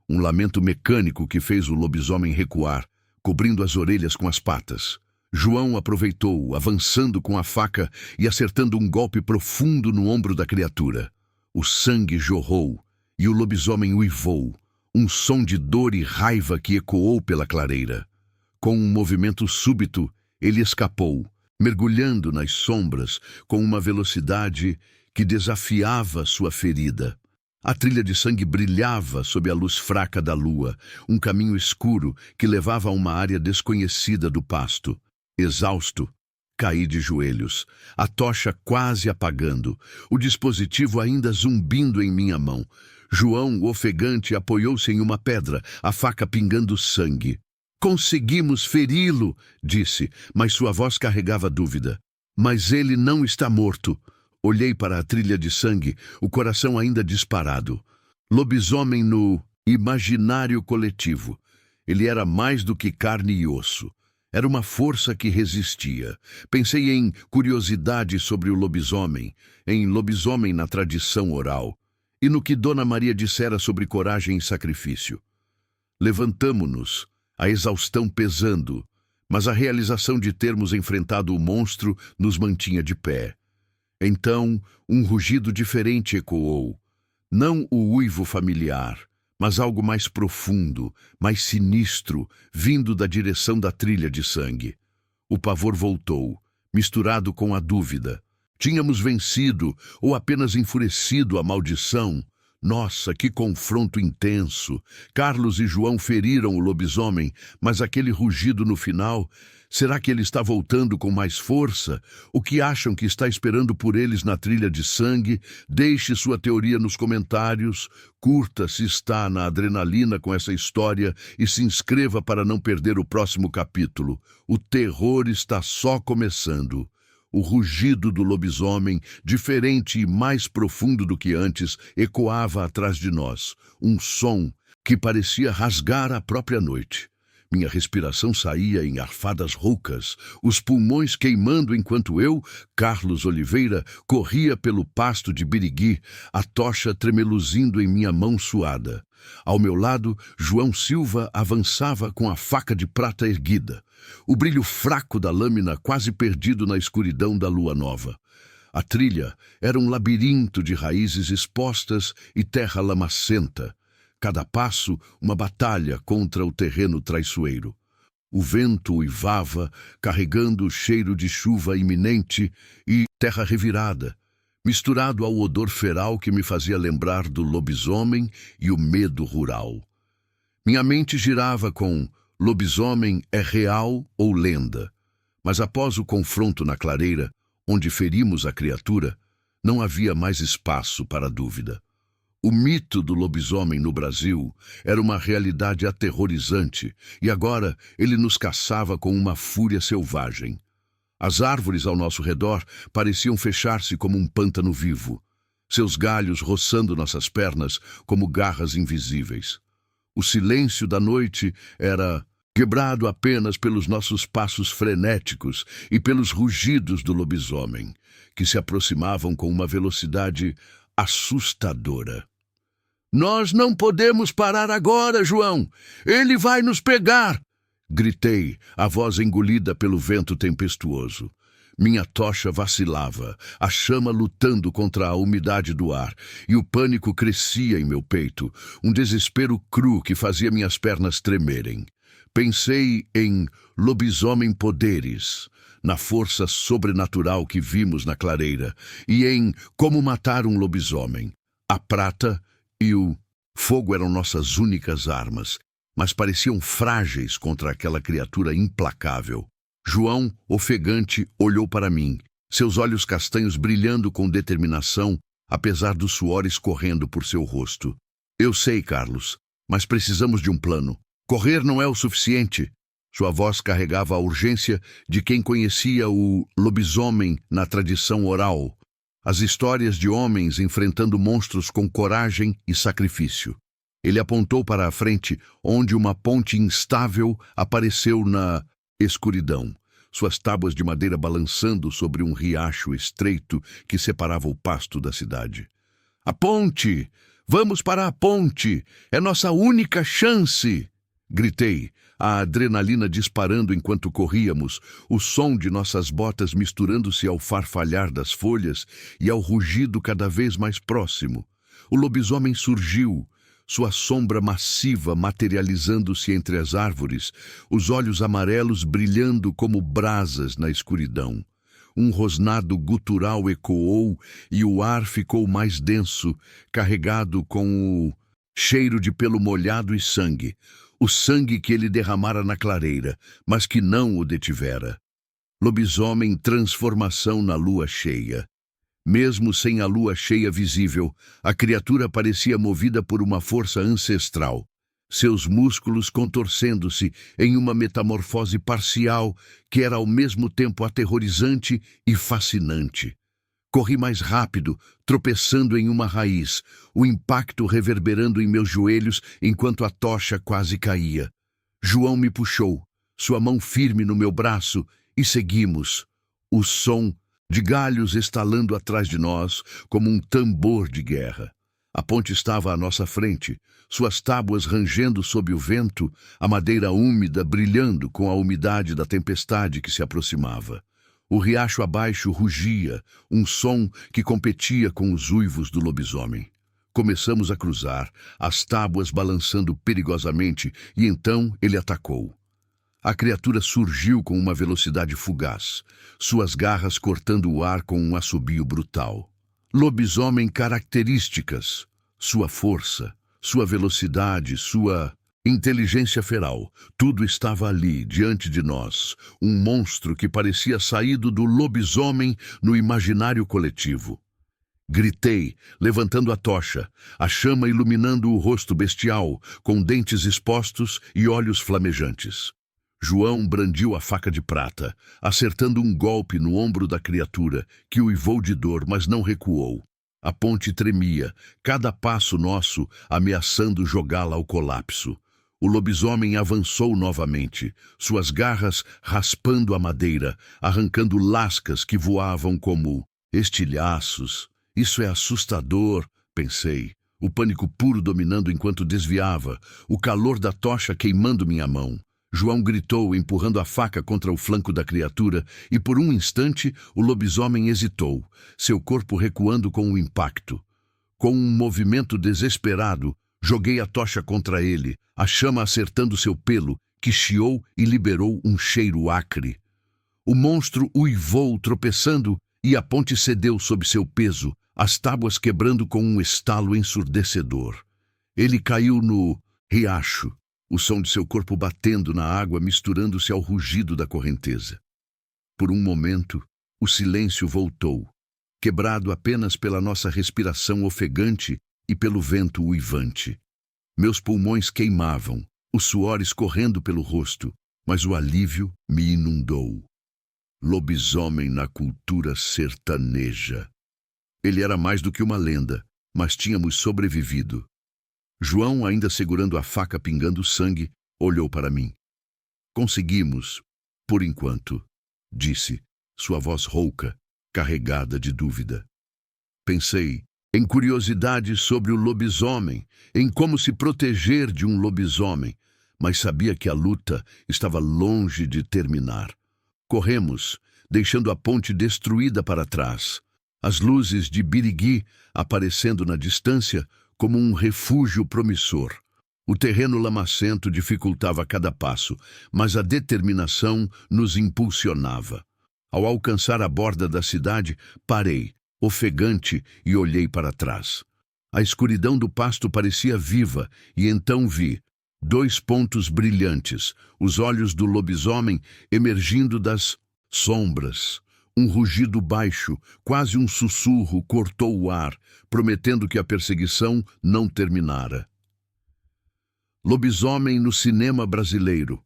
Speaker 1: um lamento mecânico que fez o lobisomem recuar, cobrindo as orelhas com as patas. João aproveitou, avançando com a faca e acertando um golpe profundo no ombro da criatura. O sangue jorrou e o lobisomem uivou, um som de dor e raiva que ecoou pela clareira. Com um movimento súbito, ele escapou, mergulhando nas sombras com uma velocidade que desafiava sua ferida. A trilha de sangue brilhava sob a luz fraca da lua, um caminho escuro que levava a uma área desconhecida do pasto. Exausto, caí de joelhos, a tocha quase apagando, o dispositivo ainda zumbindo em minha mão. João, ofegante, apoiou-se em uma pedra, a faca pingando sangue. "Conseguimos feri-lo", disse, mas sua voz carregava dúvida. "Mas ele não está morto." Olhei para a trilha de sangue, o coração ainda disparado. Lobisomem no imaginário coletivo. Ele era mais do que carne e osso. Era uma força que resistia. Pensei em curiosidade sobre o lobisomem, em lobisomem na tradição oral, e no que Dona Maria dissera sobre coragem e sacrifício. Levantamo-nos, a exaustão pesando, mas a realização de termos enfrentado o monstro nos mantinha de pé. Então, um rugido diferente ecoou. Não o uivo familiar, mas algo mais profundo, mais sinistro, vindo da direção da trilha de sangue. O pavor voltou, misturado com a dúvida. Tínhamos vencido ou apenas enfurecido a maldição? Nossa, que confronto intenso! Carlos e João feriram o lobisomem, mas aquele rugido no final, será que ele está voltando com mais força? O que acham que está esperando por eles na trilha de sangue? Deixe sua teoria nos comentários, curta se está na adrenalina com essa história e se inscreva para não perder o próximo capítulo. O terror está só começando. O rugido do lobisomem, diferente e mais profundo do que antes, ecoava atrás de nós, um som que parecia rasgar a própria noite. Minha respiração saía em arfadas roucas, os pulmões queimando enquanto eu, Carlos Oliveira, corria pelo pasto de Birigui, a tocha tremeluzindo em minha mão suada. Ao meu lado, João Silva avançava com a faca de prata erguida, o brilho fraco da lâmina quase perdido na escuridão da lua nova. A trilha era um labirinto de raízes expostas e terra lamacenta. Cada passo, uma batalha contra o terreno traiçoeiro. O vento uivava, carregando o cheiro de chuva iminente e terra revirada, misturado ao odor feral que me fazia lembrar do lobisomem e o medo rural. Minha mente girava com lobisomem é real ou lenda, mas após o confronto na clareira, onde ferimos a criatura, não havia mais espaço para dúvida. O mito do lobisomem no Brasil era uma realidade aterrorizante e agora ele nos caçava com uma fúria selvagem. As árvores ao nosso redor pareciam fechar-se como um pântano vivo, seus galhos roçando nossas pernas como garras invisíveis. O silêncio da noite era quebrado apenas pelos nossos passos frenéticos e pelos rugidos do lobisomem, que se aproximavam com uma velocidade assustadora. "Nós não podemos parar agora, João! Ele vai nos pegar!" Gritei, a voz engolida pelo vento tempestuoso. Minha tocha vacilava, a chama lutando contra a umidade do ar, e o pânico crescia em meu peito, um desespero cru que fazia minhas pernas tremerem. Pensei em lobisomem poderes, na força sobrenatural que vimos na clareira, e em como matar um lobisomem. A prata e o fogo eram nossas únicas armas, mas pareciam frágeis contra aquela criatura implacável. João, ofegante, olhou para mim, seus olhos castanhos brilhando com determinação, apesar do suor escorrendo por seu rosto. "Eu sei, Carlos, mas precisamos de um plano. Correr não é o suficiente." Sua voz carregava a urgência de quem conhecia o lobisomem na tradição oral, as histórias de homens enfrentando monstros com coragem e sacrifício. Ele apontou para a frente, onde uma ponte instável apareceu na escuridão, suas tábuas de madeira balançando sobre um riacho estreito que separava o pasto da cidade. "A ponte! Vamos para a ponte! É nossa única chance!" Gritei, a adrenalina disparando enquanto corríamos, o som de nossas botas misturando-se ao farfalhar das folhas e ao rugido cada vez mais próximo. O lobisomem surgiu, sua sombra massiva materializando-se entre as árvores, os olhos amarelos brilhando como brasas na escuridão. Um rosnado gutural ecoou e o ar ficou mais denso, carregado com o cheiro de pelo molhado e sangue. O sangue que ele derramara na clareira, mas que não o detivera. Lobisomem transformação na lua cheia. Mesmo sem a lua cheia visível, a criatura parecia movida por uma força ancestral, seus músculos contorcendo-se em uma metamorfose parcial que era ao mesmo tempo aterrorizante e fascinante. Corri mais rápido, tropeçando em uma raiz, o impacto reverberando em meus joelhos enquanto a tocha quase caía. João me puxou, sua mão firme no meu braço, e seguimos. O som de galhos estalando atrás de nós como um tambor de guerra. A ponte estava à nossa frente, suas tábuas rangendo sob o vento, a madeira úmida brilhando com a umidade da tempestade que se aproximava. O riacho abaixo rugia, um som que competia com os uivos do lobisomem. Começamos a cruzar, as tábuas balançando perigosamente, e então ele atacou. A criatura surgiu com uma velocidade fugaz, suas garras cortando o ar com um assobio brutal. Lobisomem características, sua força, sua velocidade, sua inteligência feral. Tudo estava ali, diante de nós. Um monstro que parecia saído do lobisomem no imaginário coletivo. Gritei, levantando a tocha, a chama iluminando o rosto bestial, com dentes expostos e olhos flamejantes. João brandiu a faca de prata, acertando um golpe no ombro da criatura, que uivou de dor, mas não recuou. A ponte tremia, cada passo nosso ameaçando jogá-la ao colapso. O lobisomem avançou novamente, suas garras raspando a madeira, arrancando lascas que voavam como estilhaços. Isso é assustador, pensei, o pânico puro dominando enquanto desviava, o calor da tocha queimando minha mão. João gritou, empurrando a faca contra o flanco da criatura, e por um instante o lobisomem hesitou, seu corpo recuando com o impacto. Com um movimento desesperado, joguei a tocha contra ele, a chama acertando seu pelo, que chiou e liberou um cheiro acre. O monstro uivou, tropeçando, e a ponte cedeu sob seu peso, as tábuas quebrando com um estalo ensurdecedor. Ele caiu no riacho, o som de seu corpo batendo na água misturando-se ao rugido da correnteza. Por um momento, o silêncio voltou, quebrado apenas pela nossa respiração ofegante e pelo vento uivante. Meus pulmões queimavam, o suor escorrendo pelo rosto, mas o alívio me inundou. Lobisomem na cultura sertaneja. Ele era mais do que uma lenda, mas tínhamos sobrevivido. João, ainda segurando a faca pingando sangue, olhou para mim. Conseguimos, por enquanto, disse, sua voz rouca, carregada de dúvida. Pensei em curiosidades sobre o lobisomem, em como se proteger de um lobisomem, mas sabia que a luta estava longe de terminar. Corremos, deixando a ponte destruída para trás, as luzes de Birigui aparecendo na distância como um refúgio promissor. O terreno lamacento dificultava cada passo, mas a determinação nos impulsionava. Ao alcançar a borda da cidade, parei, ofegante, e olhei para trás. A escuridão do pasto parecia viva, e então vi 2 pontos brilhantes, os olhos do lobisomem emergindo das sombras. Um rugido baixo, quase um sussurro, cortou o ar, prometendo que a perseguição não terminara. Lobisomem no cinema brasileiro.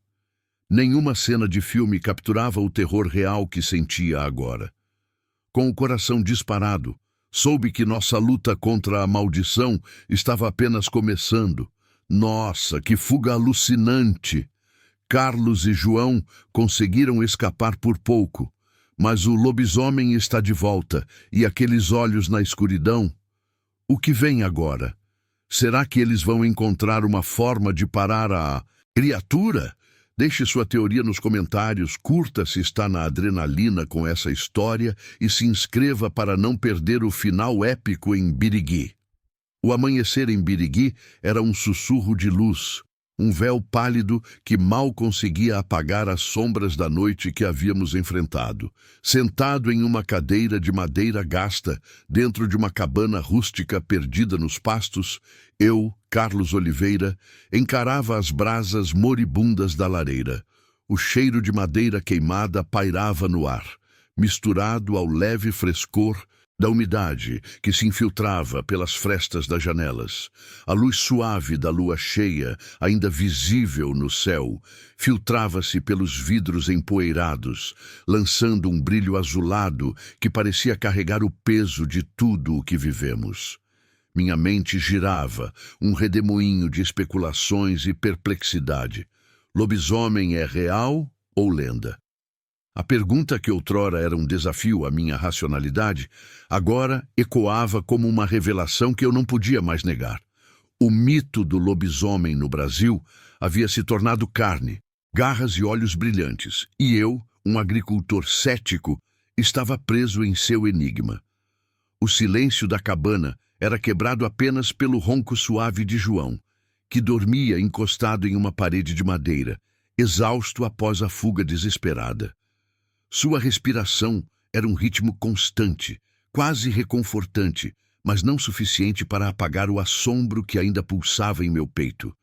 Speaker 1: Nenhuma cena de filme capturava o terror real que sentia agora. Com o coração disparado, soube que nossa luta contra a maldição estava apenas começando. Nossa, que fuga alucinante! Carlos e João conseguiram escapar por pouco, mas o lobisomem está de volta, e aqueles olhos na escuridão. O que vem agora? Será que eles vão encontrar uma forma de parar a criatura? Deixe sua teoria nos comentários, curta se está na adrenalina com essa história e se inscreva para não perder o final épico em Birigui. O amanhecer em Birigui era um sussurro de luz, um véu pálido que mal conseguia apagar as sombras da noite que havíamos enfrentado. Sentado em uma cadeira de madeira gasta, dentro de uma cabana rústica perdida nos pastos, eu, Carlos Oliveira, encarava as brasas moribundas da lareira. O cheiro de madeira queimada pairava no ar, misturado ao leve frescor da umidade que se infiltrava pelas frestas das janelas. A luz suave da lua cheia, ainda visível no céu, filtrava-se pelos vidros empoeirados, lançando um brilho azulado que parecia carregar o peso de tudo o que vivemos. Minha mente girava, um redemoinho de especulações e perplexidade. Lobisomem é real ou lenda? A pergunta que outrora era um desafio à minha racionalidade, agora ecoava como uma revelação que eu não podia mais negar. O mito do lobisomem no Brasil havia se tornado carne, garras e olhos brilhantes, e eu, um agricultor cético, estava preso em seu enigma. O silêncio da cabana era quebrado apenas pelo ronco suave de João, que dormia encostado em uma parede de madeira, exausto após a fuga desesperada. Sua respiração era um ritmo constante, quase reconfortante, mas não suficiente para apagar o assombro que ainda pulsava em meu peito.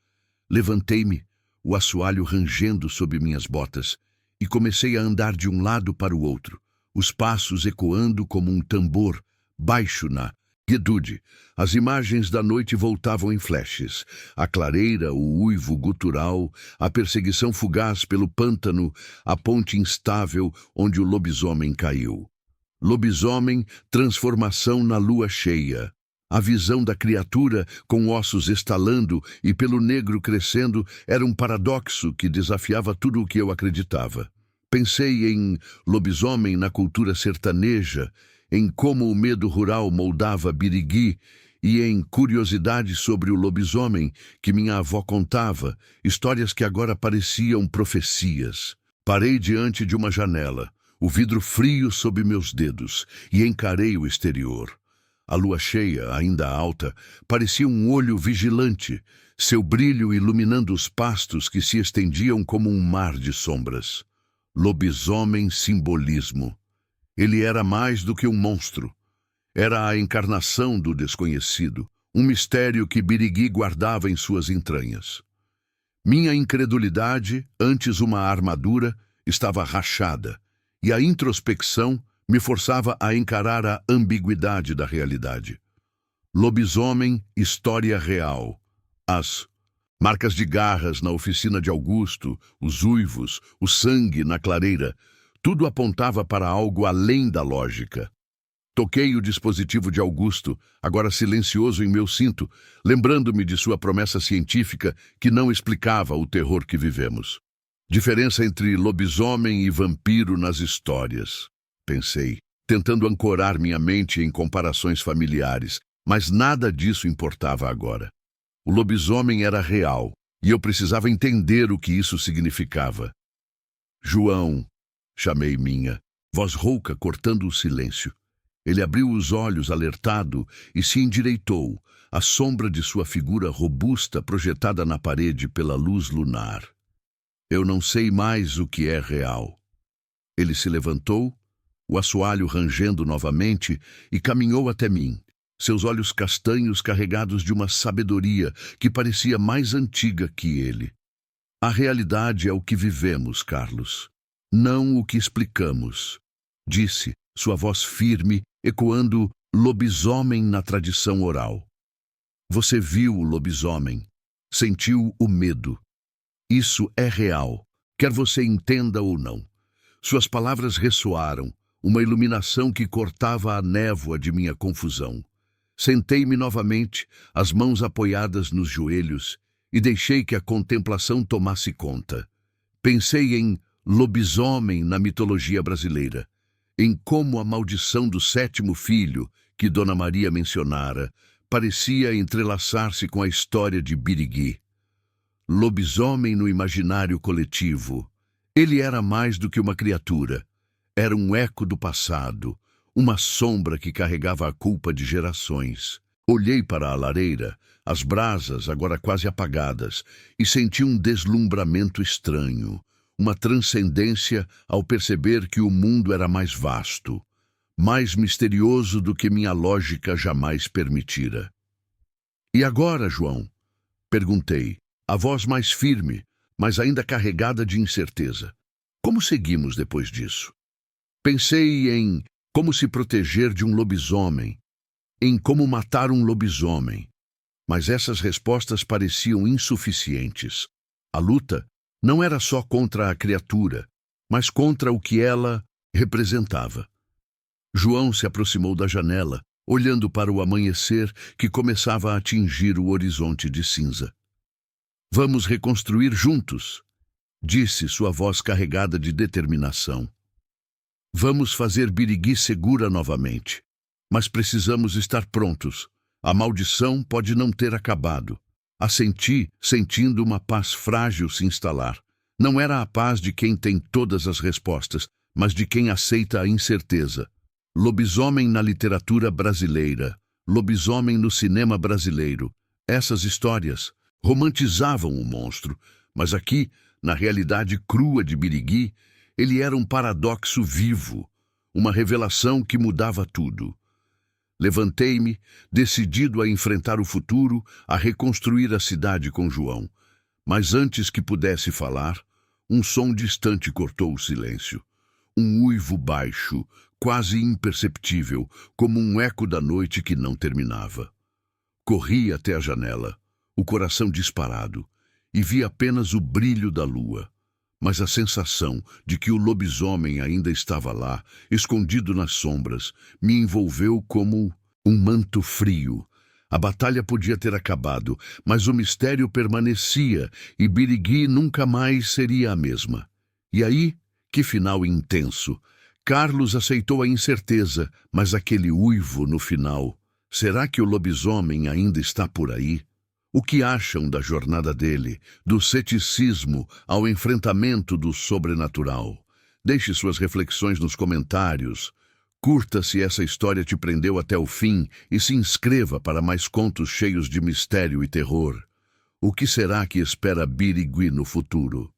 Speaker 1: Levantei-me, o assoalho rangendo sob minhas botas, e comecei a andar de um lado para o outro, os passos ecoando como um tambor, baixo na quietude. As imagens da noite voltavam em flashes. A clareira, o uivo gutural, a perseguição fugaz pelo pântano, a ponte instável onde o lobisomem caiu. Lobisomem, transformação na lua cheia. A visão da criatura, com ossos estalando e pelo negro crescendo, era um paradoxo que desafiava tudo o que eu acreditava. Pensei em lobisomem na cultura sertaneja, em como o medo rural moldava Birigui e em curiosidade sobre o lobisomem que minha avó contava, histórias que agora pareciam profecias. Parei diante de uma janela, o vidro frio sob meus dedos, e encarei o exterior. A lua cheia, ainda alta, parecia um olho vigilante, seu brilho iluminando os pastos que se estendiam como um mar de sombras. Lobisomem simbolismo. Ele era mais do que um monstro. Era a encarnação do desconhecido, um mistério que Birigui guardava em suas entranhas. Minha incredulidade, antes uma armadura, estava rachada, e a introspecção me forçava a encarar a ambiguidade da realidade. Lobisomem, história real. As marcas de garras na oficina de Augusto, os uivos, o sangue na clareira, tudo apontava para algo além da lógica. Toquei o dispositivo de Augusto, agora silencioso em meu cinto, lembrando-me de sua promessa científica que não explicava o terror que vivemos. Diferença entre lobisomem e vampiro nas histórias, pensei, tentando ancorar minha mente em comparações familiares, mas nada disso importava agora. O lobisomem era real, e eu precisava entender o que isso significava. João, chamei minha, voz rouca cortando o silêncio. Ele abriu os olhos alertado e se endireitou, a sombra de sua figura robusta projetada na parede pela luz lunar. Eu não sei mais o que é real. Ele se levantou, o assoalho rangendo novamente, e caminhou até mim, seus olhos castanhos carregados de uma sabedoria que parecia mais antiga que ele. A realidade é o que vivemos, Carlos, não o que explicamos, disse, sua voz firme, ecoando lobisomem na tradição oral. Você viu o lobisomem, sentiu o medo. Isso é real, quer você entenda ou não. Suas palavras ressoaram, uma iluminação que cortava a névoa de minha confusão. Sentei-me novamente, as mãos apoiadas nos joelhos, e deixei que a contemplação tomasse conta. Pensei em lobisomem na mitologia brasileira, em como a maldição do sétimo filho, que Dona Maria mencionara, parecia entrelaçar-se com a história de Birigui. Lobisomem no imaginário coletivo. Ele era mais do que uma criatura. Era um eco do passado, uma sombra que carregava a culpa de gerações. Olhei para a lareira, as brasas agora quase apagadas, e senti um deslumbramento estranho, uma transcendência ao perceber que o mundo era mais vasto, mais misterioso do que minha lógica jamais permitira. E agora, João? Perguntei, a voz mais firme, mas ainda carregada de incerteza. Como seguimos depois disso? Pensei em como se proteger de um lobisomem, em como matar um lobisomem, mas essas respostas pareciam insuficientes. A luta não era só contra a criatura, mas contra o que ela representava. João se aproximou da janela, olhando para o amanhecer que começava a atingir o horizonte de cinza. Vamos reconstruir juntos, disse sua voz carregada de determinação. Vamos fazer Birigui segura novamente, mas precisamos estar prontos. A maldição pode não ter acabado. Assenti, sentindo uma paz frágil se instalar. Não era a paz de quem tem todas as respostas, mas de quem aceita a incerteza. Lobisomem na literatura brasileira, lobisomem no cinema brasileiro. Essas histórias romantizavam o monstro, mas aqui, na realidade crua de Birigui, ele era um paradoxo vivo, uma revelação que mudava tudo. Levantei-me, decidido a enfrentar o futuro, a reconstruir a cidade com João. Mas antes que pudesse falar, um som distante cortou o silêncio. Um uivo baixo, quase imperceptível, como um eco da noite que não terminava. Corri até a janela, o coração disparado, e vi apenas o brilho da lua. Mas a sensação de que o lobisomem ainda estava lá, escondido nas sombras, me envolveu como um manto frio. A batalha podia ter acabado, mas o mistério permanecia e Birigui nunca mais seria a mesma. E aí, que final intenso! Carlos aceitou a incerteza, mas aquele uivo no final. Será que o lobisomem ainda está por aí? O que acham da jornada dele, do ceticismo ao enfrentamento do sobrenatural? Deixe suas reflexões nos comentários. Curta se essa história te prendeu até o fim e se inscreva para mais contos cheios de mistério e terror. O que será que espera Birigui no futuro?